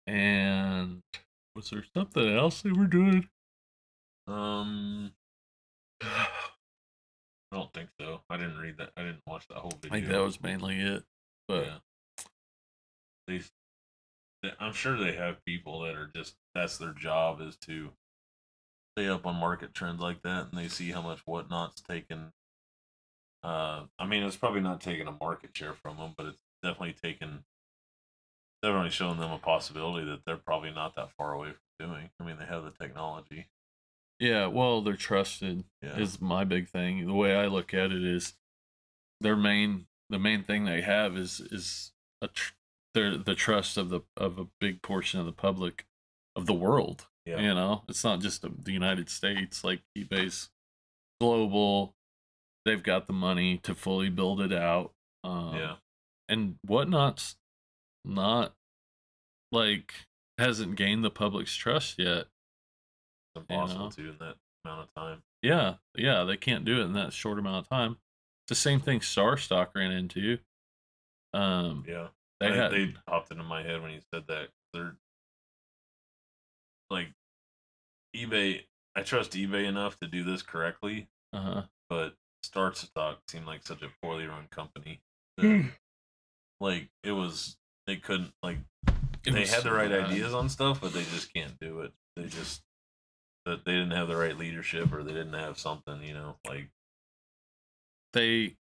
And was there something else they were doing? I don't think so. I didn't read that. I didn't watch that whole video. I think that was mainly it. But yeah. I'm sure they have people that are that's their job, is to stay up on market trends like that, and they see how much Whatnot's taken. I mean, it's probably not taking a market share from them, but it's definitely showing them a possibility that they're probably not that far away from doing. I mean, they have the technology. Yeah, well, they're trusted is my big thing. The way I look at it is the main thing they have is the trust of a big portion of the public of the world. Yeah. It's not just the United States. Like eBay's global. They've got the money to fully build it out. And Whatnot's not hasn't gained the public's trust yet. It's impossible to in that amount of time. Yeah, they can't do it in that short amount of time. It's the same thing StarStock ran into. They popped into my head when you said that. They're like eBay. I trust eBay enough to do this correctly, but Start Stock seemed like such a poorly run company. That, like it was, they couldn't like. They had the right ideas on stuff, but they just can't do it. They just that they didn't have the right leadership, or they didn't have something. Like they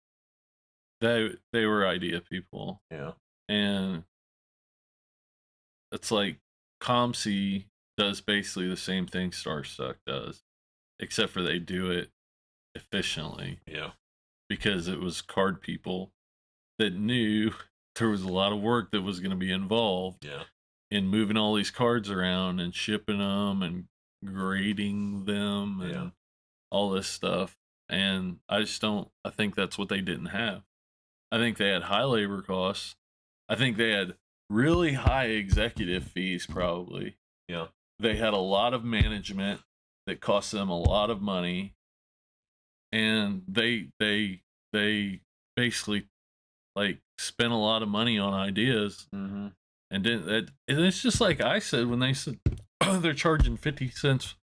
were idea people. Yeah. And it's like ComC does basically the same thing StarStuck does, except for they do it efficiently. Yeah. Because it was card people that knew there was a lot of work that was going to be involved in moving all these cards around and shipping them and grading them and all this stuff. And I think that's what they didn't have. I think they had high labor costs. I think they had really high executive fees, probably. Yeah. They had a lot of management that cost them a lot of money. And they basically like spent a lot of money on ideas. Mm-hmm. And it's just like I said when they said they're charging 50 cents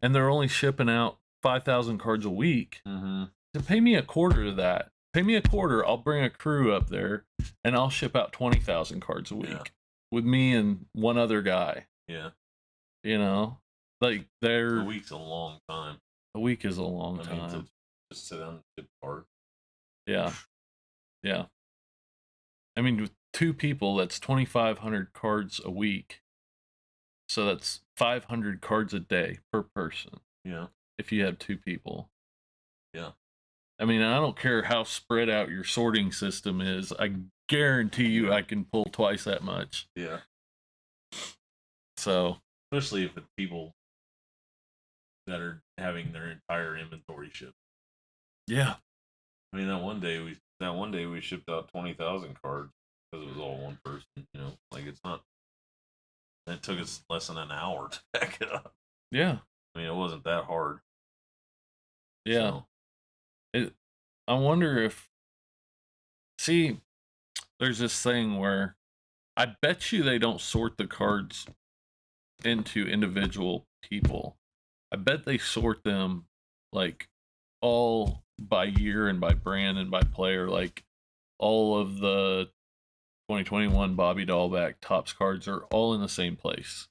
and they're only shipping out 5,000 cards a week. Mm-hmm. So pay me a quarter of that. Pay me a quarter. I'll bring a crew up there and I'll ship out 20,000 cards a week with me and one other guy. Yeah. Like a week's a long time. A week is a long time. To just sit down and ship cards. Yeah. Yeah. I mean, with two people, that's 2,500 cards a week. So that's 500 cards a day per person. Yeah. If you have two people. Yeah. I mean, I don't care how spread out your sorting system is. I guarantee you I can pull twice that much. Yeah. So. Especially if it's people that are having their entire inventory shipped. Yeah. I mean, that one day we shipped out 20,000 cards because it was all one person. Like it's not. It took us less than an hour to pack it up. Yeah. I mean, it wasn't that hard. Yeah. So. I wonder if. See, there's this thing where I bet you they don't sort the cards into individual people. I bet they sort them like all by year and by brand and by player. Like all of the 2021 Bobby Dahlback Topps cards are all in the same place.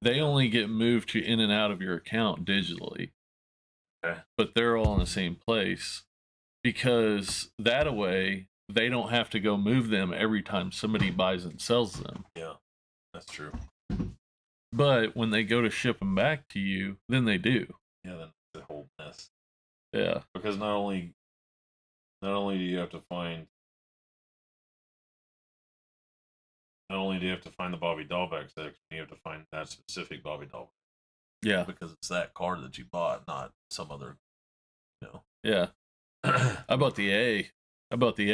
They only get moved to in and out of your account digitally. Okay. But they're all in the same place because that way they don't have to go move them every time somebody buys and sells them. Yeah, that's true. But when they go to ship them back to you, then they do. Yeah, then it's a whole mess. Yeah. Because not only do you have to find the Bobby Dahlback section, you have to find that specific Bobby Dahlback. Yeah. Because it's that card that you bought, not some other, Yeah. I bought the A. I want the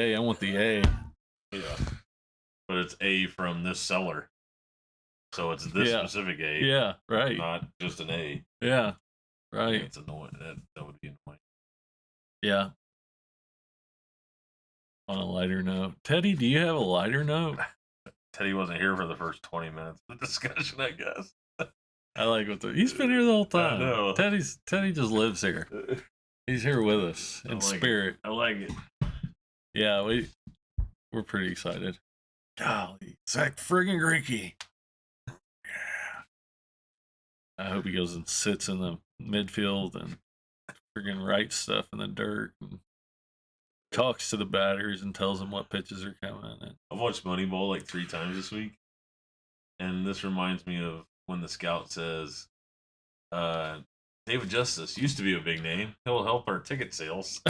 A. Yeah. But it's A from this seller. So it's this specific A. Yeah, right. Not just an A. Yeah. Right. It's annoying. That would be annoying. Yeah. On a lighter note. Teddy, do you have a lighter note? Teddy wasn't here for the first 20 minutes of the discussion, I guess. I like he's been here the whole time. I know. Teddy just lives here. He's here with us in spirit. I like it. Yeah, we're pretty excited. Golly, Zach friggin' Greinke. Yeah. I hope he goes and sits in the midfield and friggin' writes stuff in the dirt and talks to the batters and tells them what pitches are coming. And I've watched Moneyball like 3 times this week, and this reminds me of when the scout says, David Justice used to be a big name. He'll help our ticket sales.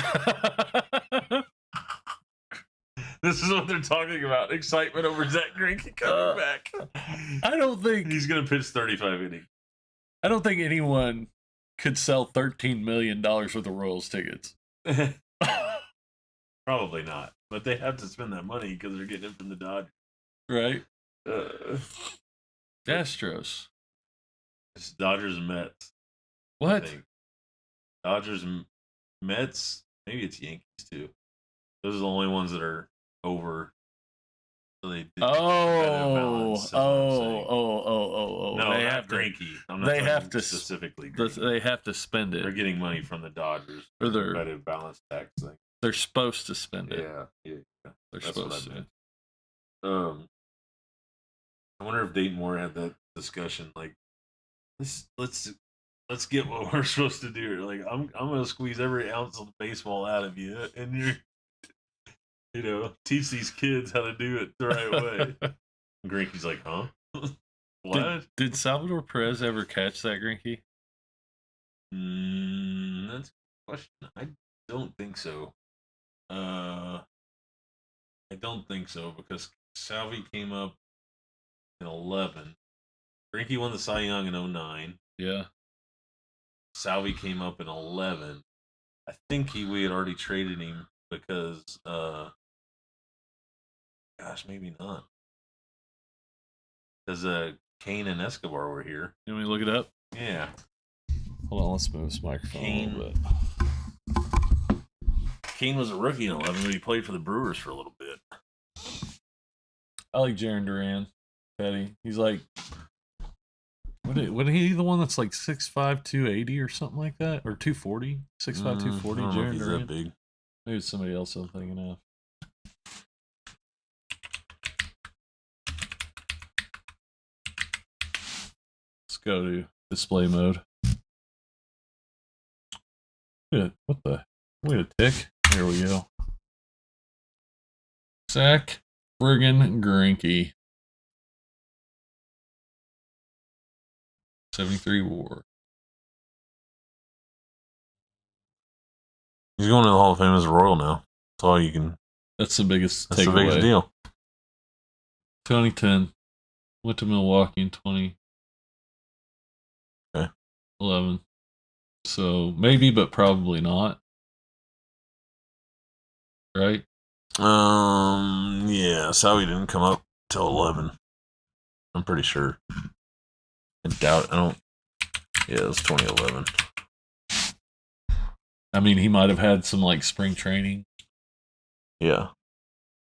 This is what they're talking about. Excitement over Zach Greinke coming back. I don't think he's going to pitch 35 innings. I don't think anyone could sell $13 million worth of Royals tickets. Probably not. But they have to spend that money because they're getting it from the Dodgers. Right. Astros. It's Dodgers and Mets. What? Dodgers and Mets. Maybe it's Yankees too. Those are the only ones that are over. So they No, they have have to. Greinke. I'm not They talking have to specifically. Greinke. They have to spend They're it, getting money from the Dodgers or for the they're competitive balance tax thing. they're supposed to spend it. Yeah. They're That's supposed what I to. meant. I wonder if Dayton Moore had that discussion. Like, let's get what we're supposed to do. Like, I'm gonna squeeze every ounce of baseball out of you, and teach these kids how to do it the right way. And Greinke's like, huh? What? Did Salvador Perez ever catch that Greinke? That's a question. I don't think so. I don't think so because Salvi came up in 11. Greinke won the Cy Young in 09. Yeah. Salvi came up in 11. I think we had already traded him because, maybe not. Because Kane and Escobar were here. Can we look it up? Yeah. Hold on, let's move this microphone a little bit. Kane was a rookie in 11, but he played for the Brewers for a little bit. I like Jaron Duran, Petty. He's like, what he the one that's like 6'5", 280 or something like that? Or 240? 6'5", 240, I don't know if Jaron he's Duran? that big. Maybe it's somebody else I'm thinking of. Let's go to display mode. Yeah, what the? Wait a tick. There we go. Zach friggin' Greinke. 73 WAR. He's going to the Hall of Fame as a Royal now. That's all you can. That's the biggest That's takeaway. the biggest deal. 2010. Went to Milwaukee in 2011. So maybe, but probably not. Right? Yeah, Salvi didn't come up till 11. I'm pretty sure. I doubt. I don't. Yeah, it was 2011. I mean, he might have had some like spring training Yeah.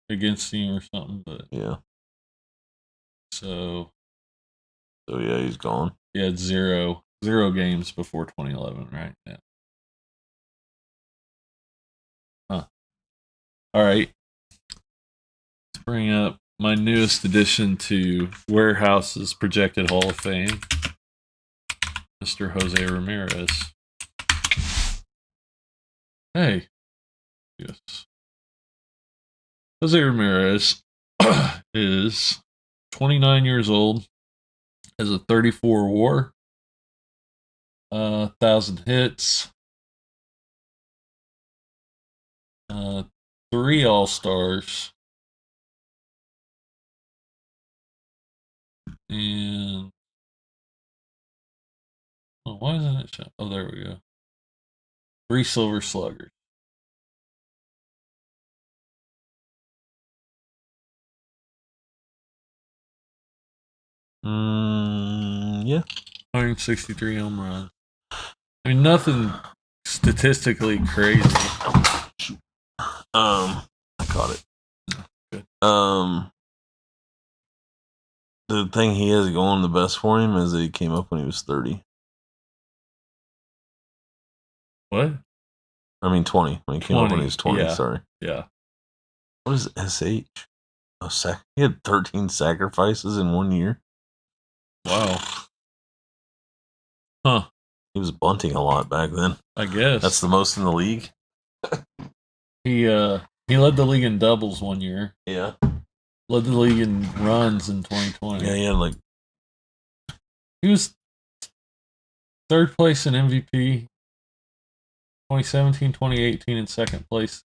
against him or something, but Yeah. so yeah, he's gone. he had zero games before 2011, right? Yeah. Huh. All right. Let's bring up my newest addition to Warehouse's projected Hall of Fame, Mr. Jose Ramirez. Hey. Yes. Jose Ramirez is 29 years old, has a 34 WAR, 1,000 hits, 3 All-Stars, and why isn't it showing? Oh, there we go. 3 Silver Sluggers. Yeah. 163 home runs. I mean, nothing statistically crazy. I caught it. Good. The thing he has going the best for him is that he came up when he was 30. What? I mean 20. When he came up when he was 20, yeah. sorry. Yeah. What is SH? He had 13 sacrifices in 1 year. Wow. Huh. He was bunting a lot back then. I guess. That's the most in the league. He led the league in doubles 1 year. Yeah. Led the league in runs in 2020. Yeah, he had like... He was 3rd place in MVP 2017, 2018, and 2nd place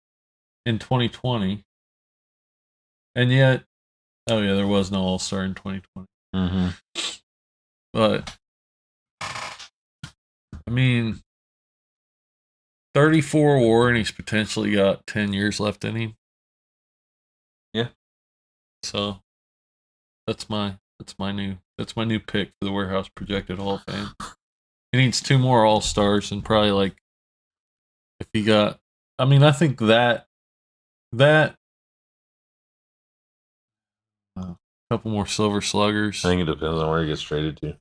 in 2020. And yet, oh yeah, there was no All-Star in 2020. Mm-hmm. But, I mean, 34 WAR, and he's potentially got 10 years left in him. Yeah. So, that's my new pick for the Warehouse projected Hall of Fame. He needs 2 more All-Stars and probably like, if he got, I mean, I think that a couple more Silver Sluggers. I think it depends on where he gets traded to.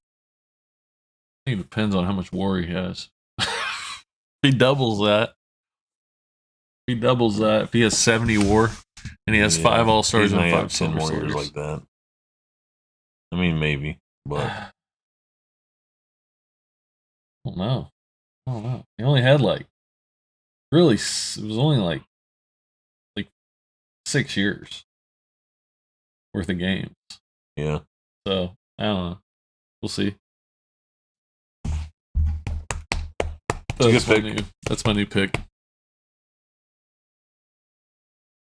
think it depends on how much WAR he has. If he doubles that. If he has 70 WAR and he has 5 All-Stars and 5 10 Silver more years Sluggers. like that. I mean, maybe, but I don't know. He only had it was only like 6 years worth of games. yeah. So I don't know. We'll see. It's a good pick. That's my new pick.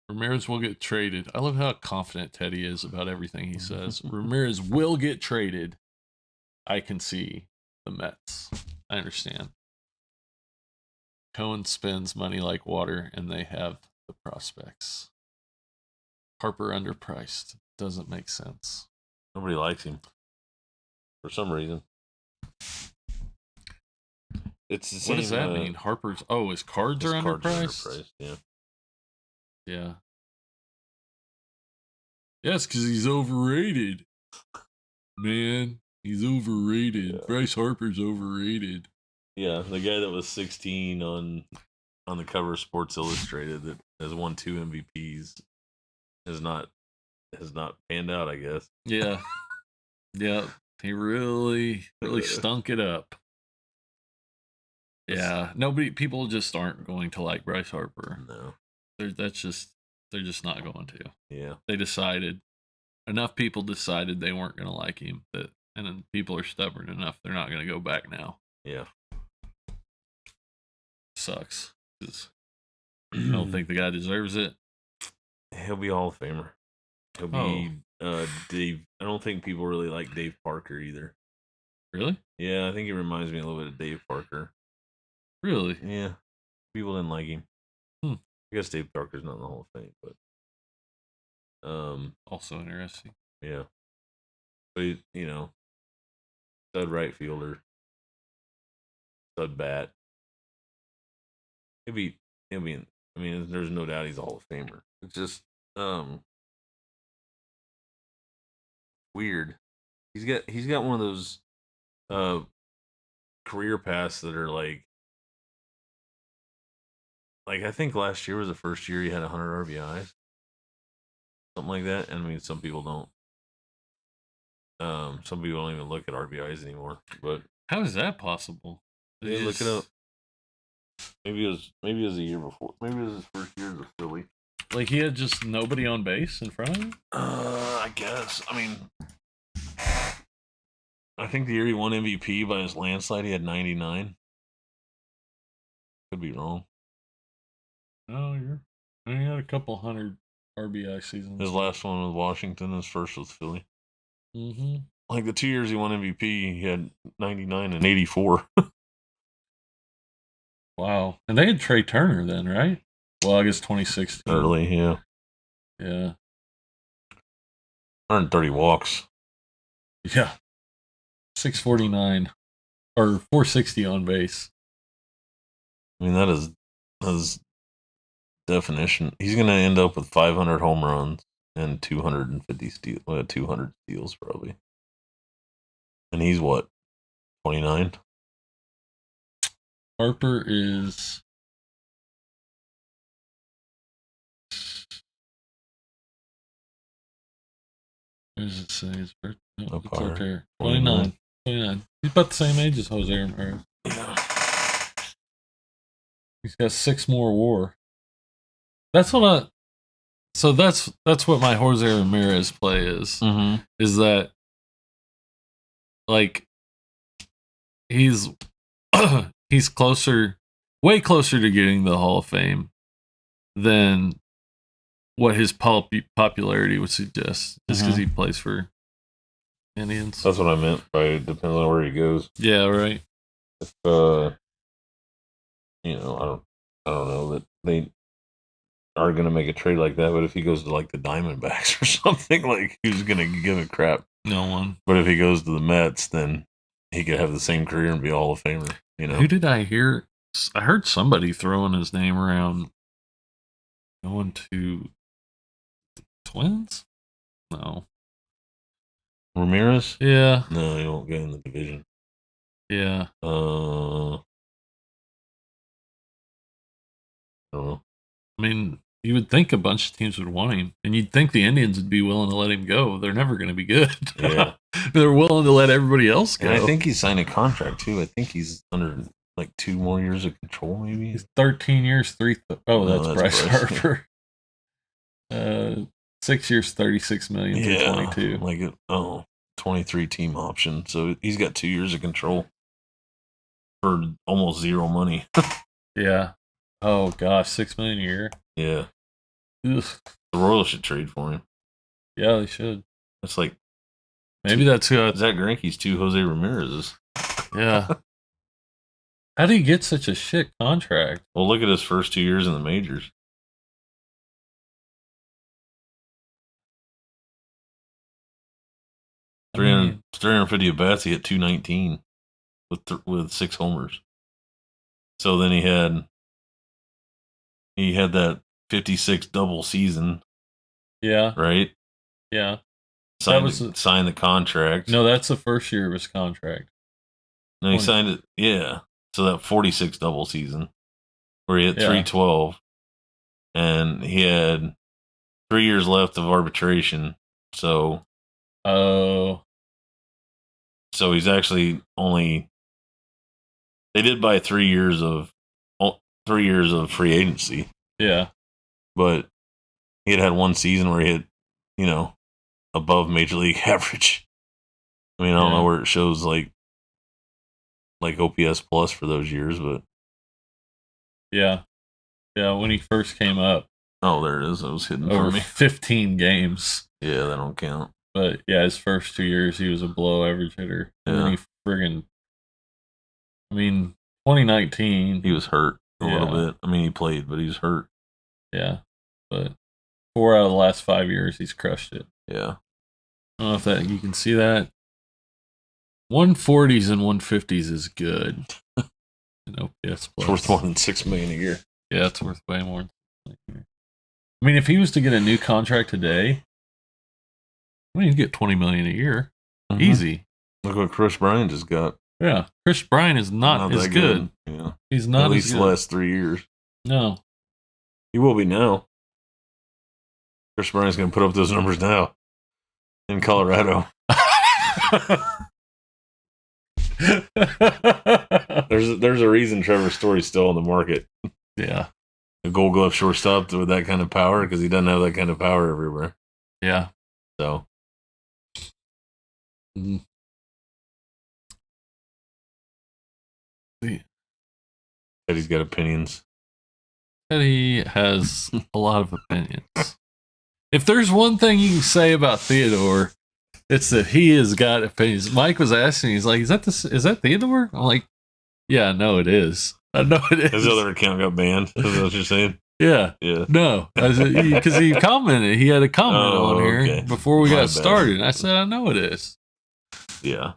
Ramirez will get traded. I love how confident Teddy is about everything he says. Ramirez will get traded. I can see the Mets. I understand. Cohen spends money like water, and they have the prospects. Harper underpriced. Doesn't make sense. Nobody likes him for some reason. It's the same, what does that mean? Harper's. Oh, his cards are underpriced. Yeah. Yeah. Yes, because he's overrated. Man, he's overrated. Yeah. Bryce Harper's overrated. Yeah, the guy that was 16 on the cover of Sports Illustrated that has won 2 MVPs has not panned out, I guess. Yeah. Yeah. He really stunk it up. Yeah. People just aren't going to like Bryce Harper. No. They're just not going to. Yeah. Enough people decided they weren't going to like him, and then people are stubborn enough they're not going to go back now. Yeah. Sucks. I don't think the guy deserves it. He'll be Hall of Famer. He'll be Dave. I don't think people really like Dave Parker either. Really? Yeah, I think he reminds me a little bit of Dave Parker. Really? Yeah. People didn't like him. I guess Dave Parker's not in the Hall of Fame, but also interesting. Yeah. But he, stud right fielder. Stud bat. He'll be there's no doubt he's a Hall of Famer. It's just weird. He's got one of those career paths that are like I think last year was the first year he had 100 RBIs. Something like that. And I mean, some people don't. Some people don't even look at RBIs anymore. But how is that possible? Yeah, look it up. Maybe it was the year before. Maybe it was his first year as a Philly. Like he had just nobody on base in front of him? I guess. I mean, I think the year he won MVP by his landslide, he had 99. Could be wrong. Oh, he had a couple 100 RBI seasons. His last one was Washington. His first was Philly. Mm-hmm. Like the 2 years he won MVP, he had 99 and 84. Wow. And they had Trey Turner then, right? Well, I guess 2016. Early, yeah. Yeah. 130 walks. Yeah. 649 or 460 on base. I mean, that is definition. He's going to end up with 500 home runs and 250 200 steals probably. And he's what? 29? Harper is where does it say his birthday? No, it's up here. 29. 29. He's about the same age as Jose Ramirez. Yeah. He's got 6 more WAR. That's what my Jose Ramirez play is. Mm-hmm. Is that like he's way closer to getting the Hall of Fame than what his popularity would suggest, just because he plays for Indians. That's what I meant by it depends on where he goes. Yeah, right. If I don't know that they are going to make a trade like that, but if he goes to like the Diamondbacks or something, like who's going to give a crap? No one. But if he goes to the Mets, then he could have the same career and be a Hall of Famer. Who did I hear? I heard somebody throwing his name around going to the Twins? No. Ramirez? Yeah. No, he won't get in the division. Yeah. I don't know. I mean, you would think a bunch of teams would want him, and you'd think the Indians would be willing to let him go. They're never going to be good. Yeah. They're willing to let everybody else go. And I think he signed a contract too. I think he's under like 2 more years of control, maybe. He's 13 years, No, that's Bryce Bryce. Harper. 6 years, 36 million through 22. Like 23 team option. So he's got 2 years of control for almost zero money. Yeah. Oh gosh, 6 million a year. Yeah. Ugh. The Royals should trade for him. Yeah, they should. That's like Maybe that's who. Zach Greinke's 2 Jose Ramirez's. Yeah. How do you get such a shit contract? Well, look at his first 2 years in the majors. I mean, 350 at bats. He hit 219 with 6 homers. So then he had that 56 double season, yeah, right? yeah. Signed the contract. No, that's the first year of his contract. No, he signed it. Yeah. So that 46 double season where he hit Yeah. 312 and he had 3 years left of arbitration. So Oh, he's actually only, they did buy 3 years of free agency, yeah. but he had one season where he hit, above major league average. I mean, I don't Yeah. know where it shows like OPS plus for those years, but Yeah. Yeah, when he first came up, oh, there it is. It was hidden over from me. 15 games. Yeah, that don't count. But yeah, his first 2 years, he was a below average hitter. And then Yeah. he friggin', 2019. He was hurt a little Yeah. bit. I mean, he played, but he was hurt. Yeah. But 4 out of the last 5 years, he's crushed it. Yeah. I don't know if that you can see that. 140s and 150s is good. OPS It's worth more than $6 million a year. Yeah, it's worth way more. I mean, if he was to get a new contract today, he'd get $20 million a year, Mhm. easy. Look what Chris Bryant just got. Yeah, Chris Bryant is not as that good. Yeah. He's not At least as the good. last 3 years. No, He will be now. Chris Bryant's going to put up those numbers now in Colorado. There's a reason Trevor Story's still on the market. Yeah, A Gold Glove shortstop with that kind of power, because he doesn't have that kind of power everywhere. yeah. So Mhm. Eddie's got opinions. He has a lot of opinions. If there's one thing you can say about Theodore, it's that he has got opinions. Mike was asking, he's like, "Is that Theodore?" I'm like, "Yeah, no, it is. I know it is." His other account got banned. Is that what you're saying? Yeah. Yeah. No, because he commented. He had a comment Oh, on here okay. before we My got bad. started. And I said, "I know it is." Yeah.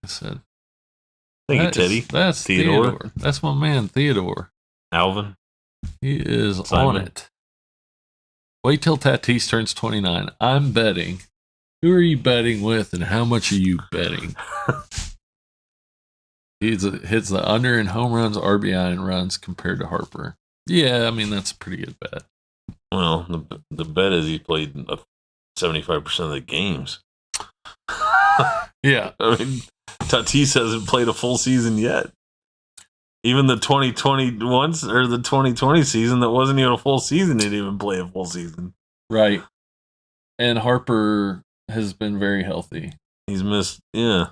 I said, Thank you, "That is- Teddy. That's Theodore. That's my man, Theodore. Alvin. He is Simon. on it." Wait till Tatis turns 29. I'm betting. Who are you betting with, and how much are you betting? He hits the under in home runs, RBI, and runs compared to Harper. Yeah, I mean that's a pretty good bet. Well, the bet is he played 75% of the games. Yeah, I mean, Tatis hasn't played a full season yet. Even the 2021 or the 2020 season that wasn't even a full season, he didn't even play a full season. right. And Harper has been very healthy. He's missed, yeah.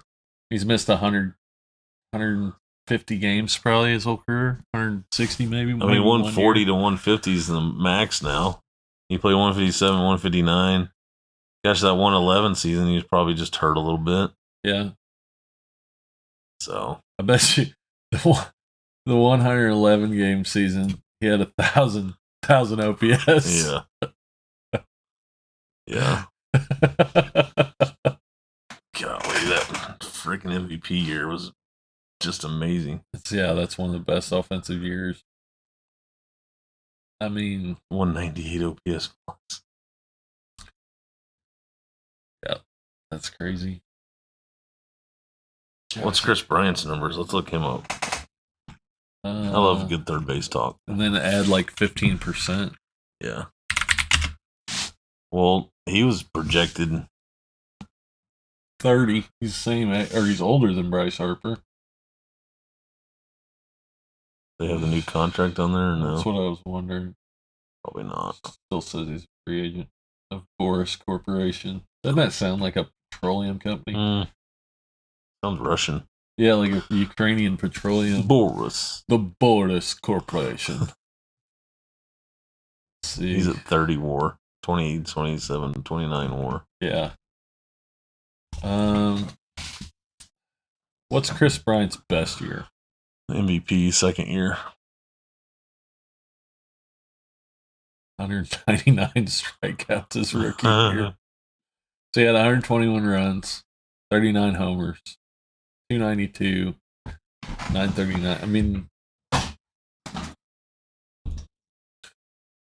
He's missed 150 games probably his whole career. 160 maybe. I maybe mean, 140 1 year. to 150 is the max now. He played 157, 159. Gosh, that 111 season, he was probably just hurt a little bit. Yeah, So, I bet you the 111 game season he had 1,000 OPS. yeah. Yeah. Golly, that freaking MVP year was just amazing. That's one of the best offensive years. I mean, 198 OPS plus. that's crazy. What's Chris Bryant's numbers? Let's look him up. I love good third base talk. And then add like 15%. Yeah. Well, he was projected 30. He's the same, or he's older than Bryce Harper. They have the new contract on there or no? That's what I was wondering. Probably not. Still says he's a free agent of Boris Corporation. Doesn't that sound like a petroleum company? Sounds Russian. Yeah, like a Ukrainian petroleum. Boris. The Boris Corporation. See. He's at 30 WAR. 28, 27, 29 WAR. Yeah. What's Chris Bryant's best year? MVP second year. 199 strikeouts his rookie year. So he had 121 runs, 39 homers, 292, 939. I mean,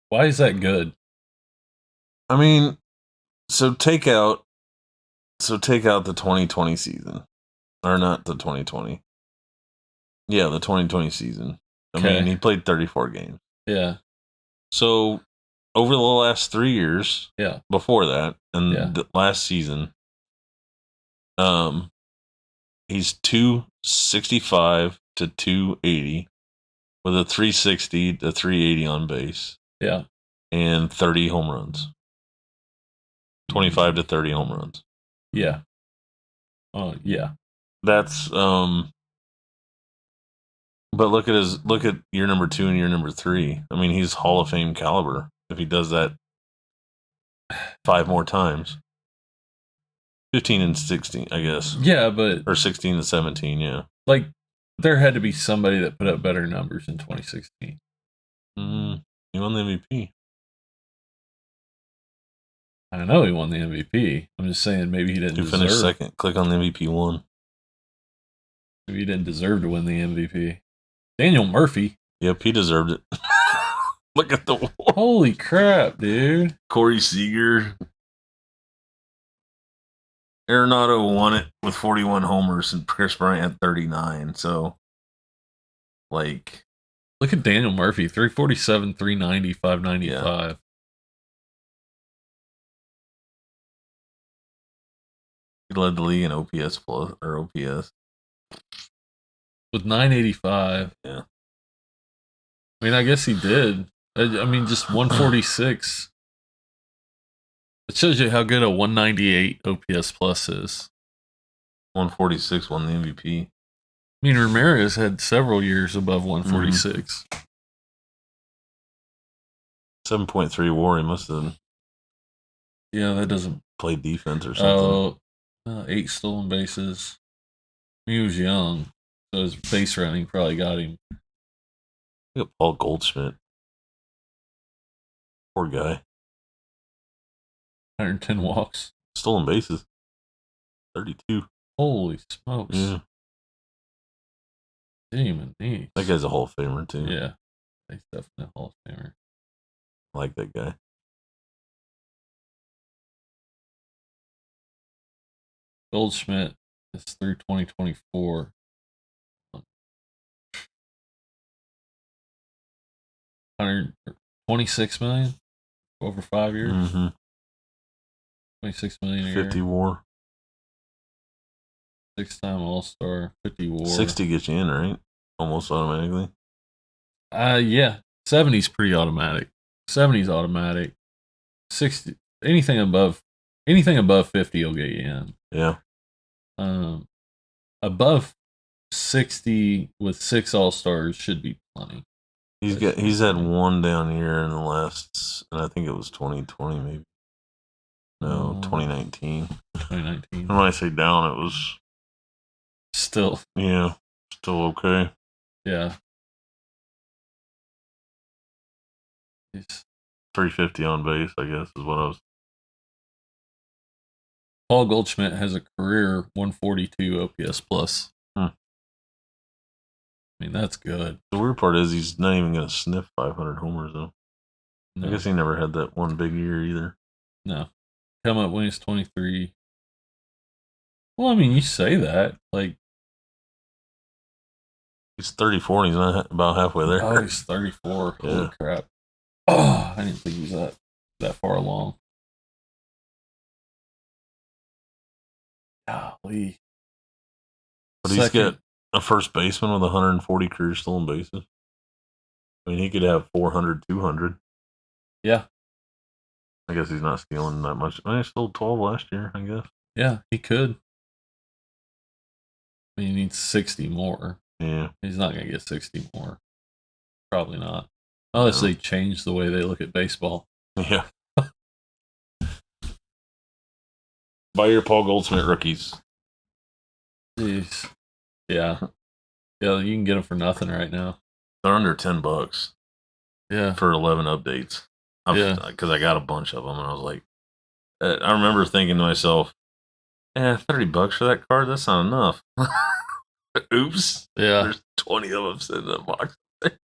why is that good? I mean, so take out the 2020 season. Or not the 2020. Yeah, the 2020 season. I mean, he played 34 games. Yeah. So over the last 3 years, before that, and the last season, he's 265 to 280 with a 360 to 380 on base. Yeah. And 30 home runs. 25 to 30 home runs. Yeah. Oh, yeah. That's but look at year number 2 and year number 3. I mean, he's Hall of Fame caliber if he does that 5 more times. 15 and 16, I guess. Yeah, but or 16 and 17, yeah. Like there had to be somebody that put up better numbers in 2016. He won the MVP. I know he won the MVP. I'm just saying maybe he didn't Who deserve. finished second? Click on the MVP one. Maybe he didn't deserve to win the MVP. Daniel Murphy. Yep, he deserved it. Look at the wall. Holy crap, dude. Corey Seager. Arenado won it with 41 homers and Chris Bryant had 39. So, like, look at Daniel Murphy, 347, 390, 595. Yeah. He led the league in OPS plus or OPS with 985. Yeah, I mean, I guess he did. I mean, just 146. It shows you how good a 198 OPS plus is. 146 won the MVP. I mean, Ramirez had several years above 146. 7.3 WAR. He must have. Yeah, that doesn't play defense or something. 8 stolen bases. He was young, so his base running probably got him. Look at Paul Goldschmidt. Poor guy. 110 walks. Stolen bases. 32. Holy smokes. Yeah. Damn, neat. That guy's a Hall of Famer, too. Yeah. He's definitely a Hall of Famer. I like that guy. Goldschmidt is through 2024. $126 million over 5 years. 26 million a 50 year. WAR. 6-time All-Star. 50 WAR. 60 gets you in, right? Almost automatically. Yeah. 70's pretty automatic. 70's automatic. 60. Anything above 50 will get you in. Yeah. Above 60 with 6 All-Stars should be plenty. He's had one down here in the last, and I think it was 2020 maybe. No, 2019. 2019. And when I say down, it was still okay. Yeah. 350 on base, I guess, is what I was. Paul Goldschmidt has a career 142 OPS plus. I mean, that's good. The weird part is he's not even going to sniff 500 homers, though. No. I guess he never had that one big year either. No. Come up when he's 23. Well, I mean, you say that. Like, He's 34 and he's not about halfway there. Oh, he's 34. Yeah. Holy crap. Oh, I didn't think he was that far along. Golly. But he's got a first baseman with 140 career stolen bases. I mean, he could have 400, 200. Yeah. I guess he's not stealing that much. I mean, he stole 12 last year, I guess. Yeah, he could. I mean, he needs 60 more. Yeah. He's not going to get 60 more. Probably not. Unless they change the way they look at baseball. Yeah. Buy your Paul Goldschmidt rookies. Jeez. Yeah. Yeah, you can get them for nothing right now. They're under $10 Yeah. for 11 updates. Yeah. Because I got a bunch of them, and I was like, I remember thinking to myself, $30 for that card? That's not enough. Oops. Yeah. There's 20 of them sitting in a box there.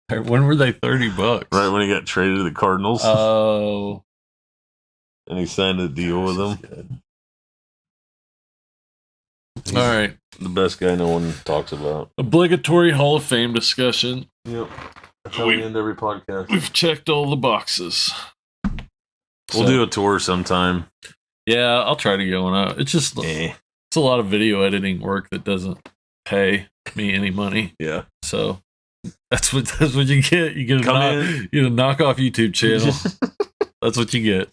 When were they $30? Right when he got traded to the Cardinals. Oh. And he signed a deal with them. Good. He's All right. the best guy no one talks about. Obligatory Hall of Fame discussion. Yep. That's how we end every podcast. We've checked all the boxes. We'll do a tour sometime. Yeah, I'll try to go on. It's just it's a lot of video editing work that doesn't pay me any money. Yeah. So that's what you get. You get a knockoff YouTube channel. That's what you get.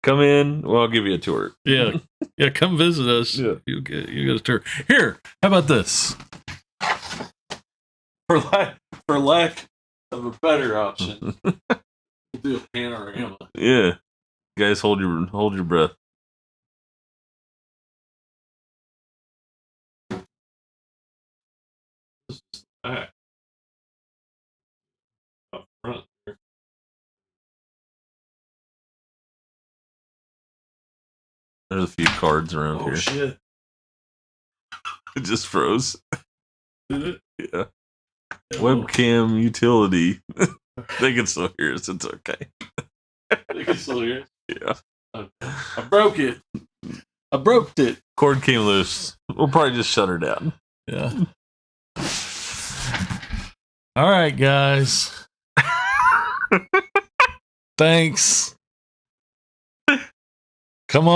Come in. Well, I'll give you a tour. Yeah. Yeah, come visit us. Yeah. You get a tour. Here, how about this? For lack of a better option, we'll do a panorama. Yeah. Guys, hold your breath. Back. Up front. There's a few cards around here. Shit. It just froze. Did it? Yeah. Webcam utility. They can still hear us. It's okay. They can still hear it. Yeah. I broke it. I broke it. Cord came loose. We'll probably just shut her down. Yeah. All right, guys. Thanks. Come on.